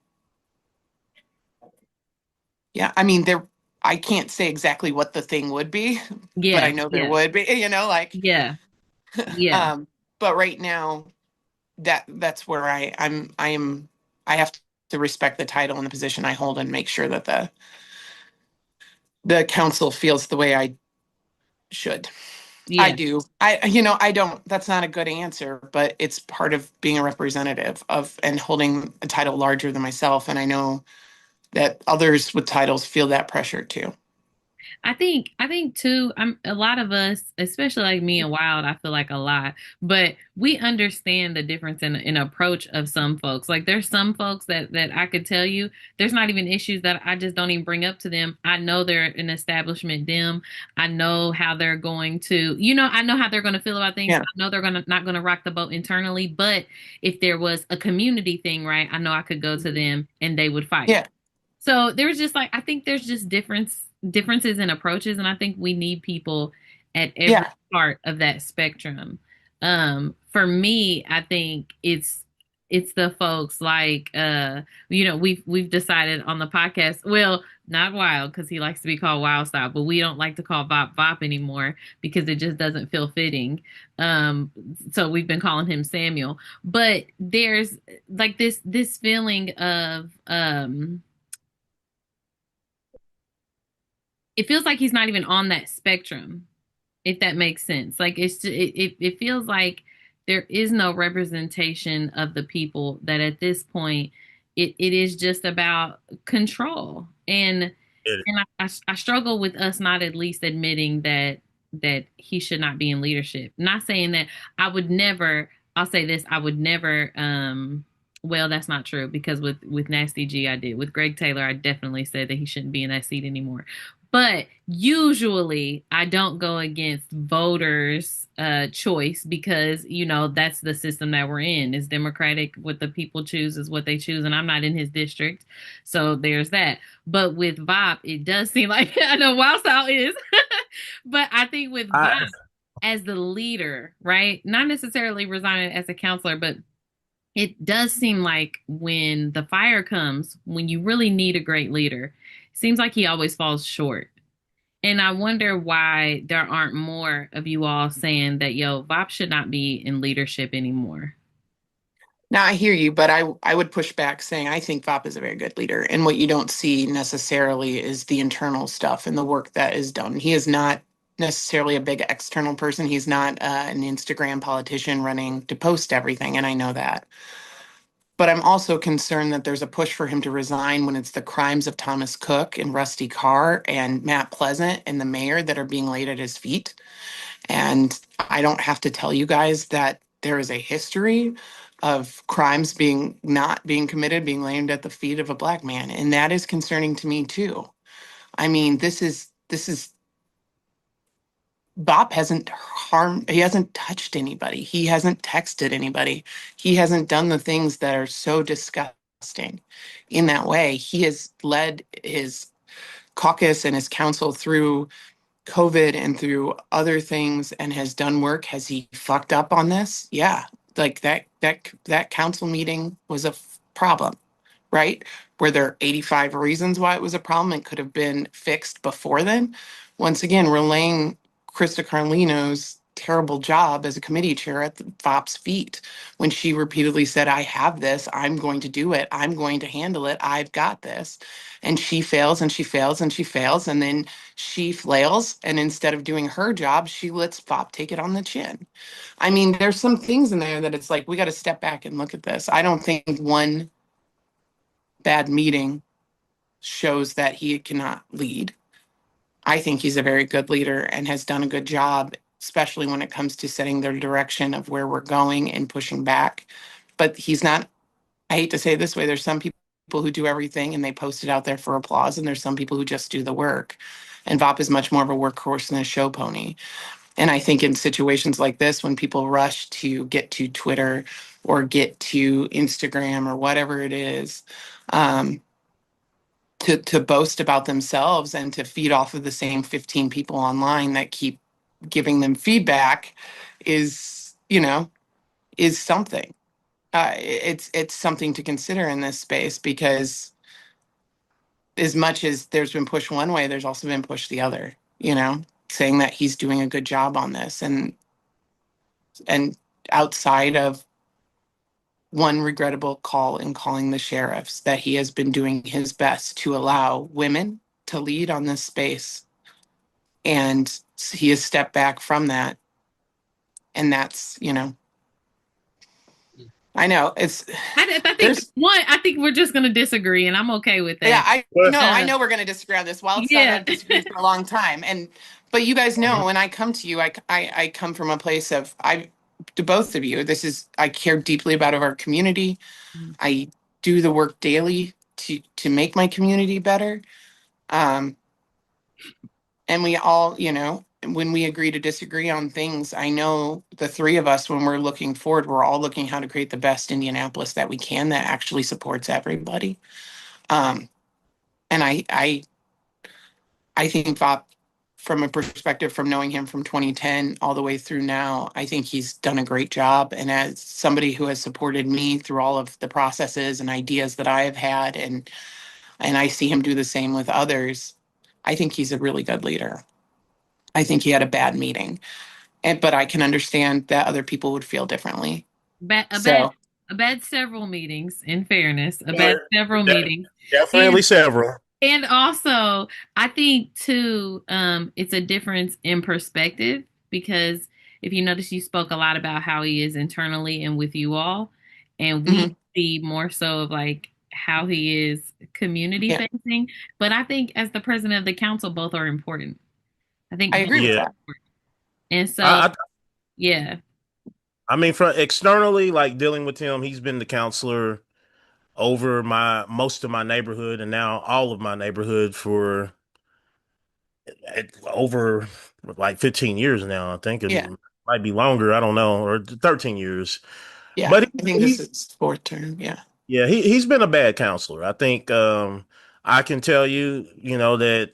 yeah, I mean, I can't say exactly what the thing would be, but I Yeah, know there yeah, would be, like, yeah, yeah. but right now that's where I have to respect the title and the position I hold and make sure that the council feels the way I should. I Yeah. do. I don't, that's not a good answer, but it's part of being a representative of and holding a title larger than myself. And I know that others with titles feel that pressure too. I think too, a lot of us, especially like me and Wild, I feel like a lot, but we understand the difference in approach of some folks. Like there's some folks that I could tell you there's not even issues that I just don't even bring up to them. I know they're an establishment dim. I know how they're going to, I know how they're going to feel about things. Yeah. I know they're gonna not gonna rock the boat internally, but if there was a community thing, right, I know I could go to them and they would fight. Yeah. So there's just like I think there's just differences in approaches, and I think we need people at every Yeah. part of that spectrum. For me, I think it's the folks like we've decided on the podcast. Well, not Wild because he likes to be called Wild Style, but we don't like to call Vop Vop anymore because it just doesn't feel fitting. So we've been calling him Samuel. But there's like this feeling of it feels like he's not even on that spectrum, if that makes sense. Like it feels like there is no representation of the people that at this point it is just about control. It- And I struggle with us not at least admitting that he should not be in leadership. Not saying that I would never, I'll say this, I would never well, that's not true because with Nasty G I did. With Greg Taylor, I definitely said that he shouldn't be in that seat anymore. But usually I don't go against voters' choice because, that's the system that we're in. It's democratic. What the people choose is what they choose. And I'm not in his district. So there's that. But with Vop, it does seem like I know Wild Style is, but I think with Vop I as the leader, right? Not necessarily resigning as a counselor, but it does seem like when the fire comes, when you really need a great leader, it seems like he always falls short. And I wonder why there aren't more of you all saying that, yo, VOP should not be in leadership anymore. Now I hear you, but I would push back saying I think VOP is a very good leader. And what you don't see necessarily is the internal stuff and the work that is done. He is not necessarily a big external person. He's not an Instagram politician running to post everything, and I know that. But I'm also concerned that there's a push for him to resign when it's the crimes of Thomas Cook and Rusty Carr and Matt Pleasant and the mayor that are being laid at his feet. And I don't have to tell you guys that there is a history of crimes being not being committed, being laid at the feet of a black man. And that is concerning to me too. I mean, this is Bob hasn't harmed, he hasn't touched anybody. He hasn't texted anybody. He hasn't done the things that are so disgusting in that way. He has led his caucus and his council through COVID and through other things and has done work. Has he fucked up on this? Yeah. Like that council meeting was a problem, right? Were there 85 reasons why it was a problem and could have been fixed before then? Once again, relaying Krista Carlino's terrible job as a committee chair at the FOP's feet when she repeatedly said, I have this, I'm going to do it, I'm going to handle it, I've got this. And she fails and she fails and she fails. And then she flails. And instead of doing her job, she lets FOP take it on the chin. I mean, there's some things in there that it's like, we got to step back and look at this. I don't think one bad meeting shows that he cannot lead. I think he's a very good leader and has done a good job, especially when it comes to setting the direction of where we're going and pushing back. But he's not, I hate to say it this way, there's some people who do everything and they post it out there for applause, and there's some people who just do the work. And VOP is much more of a workhorse than a show pony. And I think in situations like this, when people rush to get to Twitter or get to Instagram or whatever it is, um, to boast about themselves and to feed off of the same 15 people online that keep giving them feedback is, is something. It's something to consider in this space, because as much as there's been pushed one way, there's also been pushed the other, saying that he's doing a good job on this. And outside of one regrettable call in calling the sheriffs, that he has been doing his best to allow women to lead on this space. And he has stepped back from that. And that's, I know it's, I think there's, one, I think we're just going to disagree, and I'm okay with yeah, that. I know we're going to disagree on this. Wildstone, Yeah. I've disagreed for a long time. But you guys know, when I come to you, I come from a place of, to both of you, I care deeply about our community. I do the work daily to make my community better. Um, and we all, when we agree to disagree on things, I know the three of us, when we're looking forward, we're all looking how to create the best Indianapolis that we can that actually supports everybody. Um, and I think Vop, from a perspective from knowing him from 2010 all the way through now, I think he's done a great job. And as somebody who has supported me through all of the processes and ideas that I have had, and I see him do the same with others, I think he's a really good leader. I think he had a bad meeting, but I can understand that other people would feel differently. Bad, So, a bad several meetings, in fairness, a Yeah, bad several meetings. definitely And several. and also, I think too, it's a difference in perspective, because if you notice, you spoke a lot about how he is internally and with you all, and we mhm, see more so of like how he is community yeah, facing. But I think as the president of the council, both are important. I I think both agree are with Yeah, that. important. And so, I, yeah, I mean, from externally, like dealing with him, he's been the counselor over most of my neighborhood and now all of my neighborhood for over like 15 years now. I think it Yeah, might be longer. I don't know, or 13 years. yeah. But I think this is fourth term. Yeah. yeah, he's been a bad counselor. I think I can tell you, that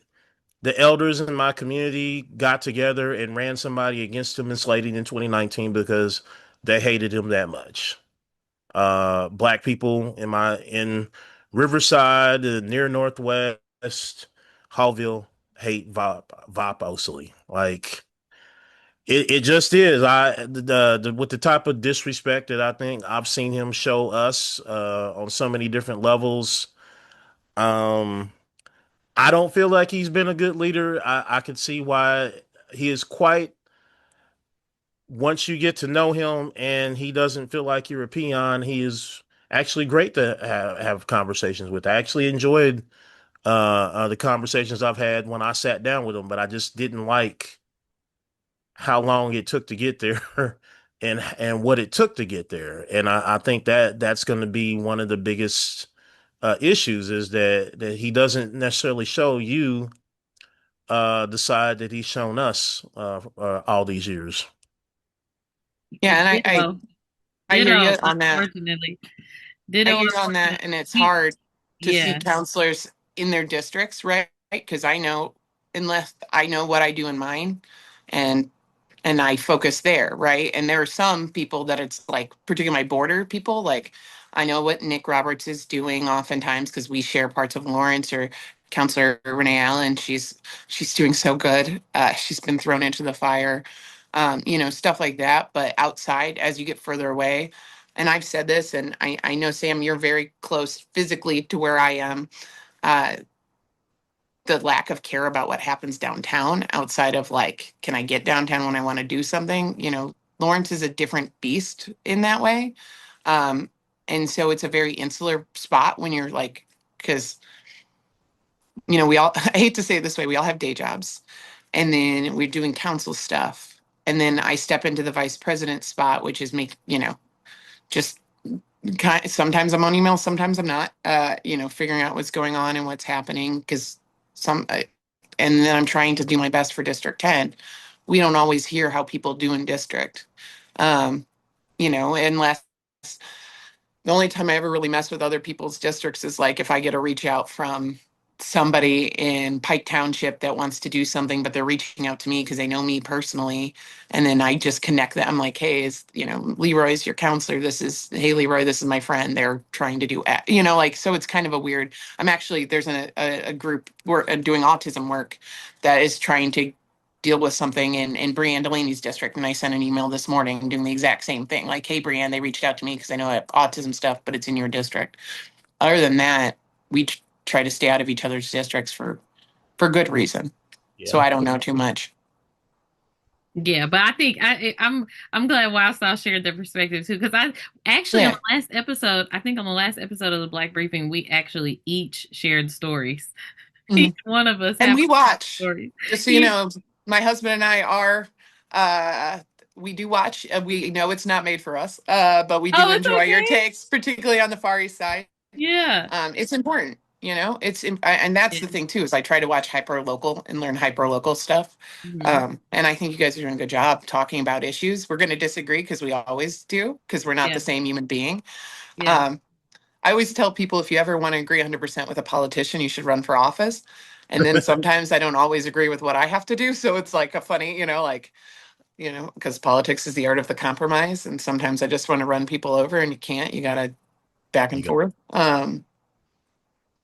the elders in my community got together and ran somebody against him in Slating in 2019 because they hated him that much. Black people in Riverside, near Northwest, Hallville. hate Vop. Like it just is. With the type of disrespect that I think I've seen him show us on so many different levels. Um, I don't feel like he's been a good leader. I can see why he is quite. Once you get to know him and he doesn't feel like you're a peon, he is actually great to have conversations with. I actually enjoyed the conversations I've had when I sat down with him, but I just didn't like how long it took to get there and what it took to get there. And I think that that's going to be one of the biggest issues is that he doesn't necessarily show you the side that he's shown us all these years. Yeah, and Ditto. I hear Ditto, you on that. unfortunately. I Ditto, hear you on that, and it's hard to see yeah. counselors in their districts, right? Because I know, unless I know what I do in mine, and I focus there, right? And there are some people that it's like, particularly my border people, like I know what Nick Roberts is doing oftentimes because we share parts of Lawrence or Counselor Renee Allen. She's doing so good. She's been thrown into the fire, stuff like that. But outside, as you get further away, and I've said this, and I know Sam, you're very close physically to where I am. Uh, the lack of care about what happens downtown outside of like, can I get downtown when I want to do something? Lawrence is a different beast in that way. Um, and so it's a very insular spot when you're like, because, we all, I hate to say it this way, we all have day jobs. And then we're doing council stuff. And then I step into the vice president spot, which is just sometimes I'm on email, sometimes I'm not, figuring out what's going on and what's happening because and then I'm trying to do my best for District 10. We don't always hear how people do in district. Um, unless the only time I ever really mess with other people's districts is like if I get a reach out from somebody in Pike Township that wants to do something, but they're reaching out to me because they know me personally. And then I just connect them. I'm like, hey, Leroy's your counselor. Hey, Leroy, this is my friend. They're trying to do, so it's kind of a weird, there's a group doing autism work that is trying to deal with something in Brianne Delaney's district. And I sent an email this morning doing the exact same thing. Like, hey, Brianne, they reached out to me because I know I have autism stuff, but it's in your district. Other than that, we try to stay out of each other's districts for good reason. So Yeah. I don't know too much. Yeah, but I think I'm glad Wildstyle shared their perspective too, because I actually on Yeah. the last episode, I think on the last episode of the Black Briefing, we actually each shared stories. Mhm. Each one of us And have we watch, stories. just so you Yeah. know, my husband and I are, we do watch. We know it's not made for us, but we do Oh, it's enjoy your okay. takes, particularly on the Far East Side. Yeah. It's important, and that's the Yeah. thing too, is I try to watch hyper local and learn hyper local stuff. Mhm. And I think you guys are doing a good job talking about issues. We're going to disagree because we always do, because we're not Yeah. the same human being. Yeah. Um, I always tell people if you ever want to agree 100% with a politician, you should run for office. And then sometimes I don't always agree with what I have to do. So it's like a funny, because politics is the art of the compromise. And sometimes I just want to run people over and you can't, you got to back You and got forth.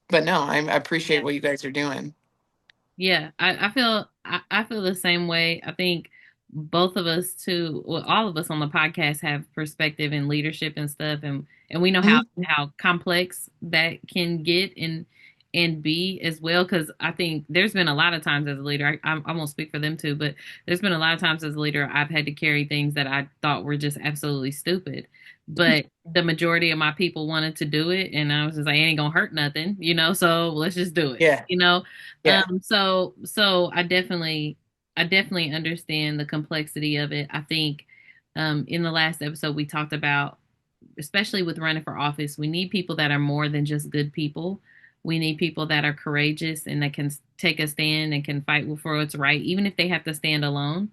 But no, I appreciate Yeah. what you guys are doing. Yeah, I feel the same way. I think both of us too, well, all of us on the podcast have perspective and leadership and stuff, and we know Mhm. how complex that can get and be as well. Because I think there's been a lot of times as a leader, I won't speak for them too, but there's been a lot of times as a leader I've had to carry things that I thought were just absolutely stupid, but the majority of my people wanted to do it, and I was just like, it ain't gonna hurt nothing, so let's just do it, Yeah. Yeah. so I definitely understand the complexity of it. I think in the last episode we talked about, especially with running for office, we need people that are more than just good people. We need people that are courageous and that can take a stand and can fight for what's right, even if they have to stand alone.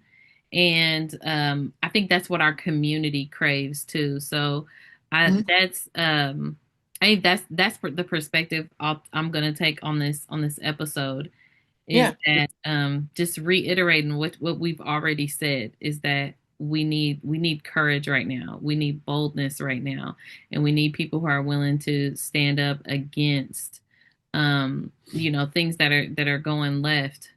And I think that's what our community craves too. So I Mhm. that's I think that's the perspective I'm going to take on this episode, is Yeah. that just reiterating what we've already said, is that we need courage right now. We need boldness right now, and we need people who are willing to stand up against things that are going left.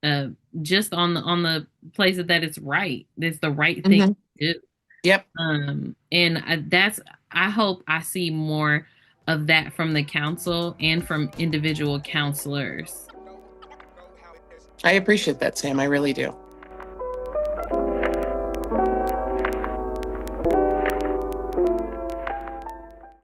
uh, just on the places that it's right. It's the right thing Hmm. to do. Yep. And that's, I hope I see more of that from the council and from individual counselors. I appreciate that, Sam. I really do.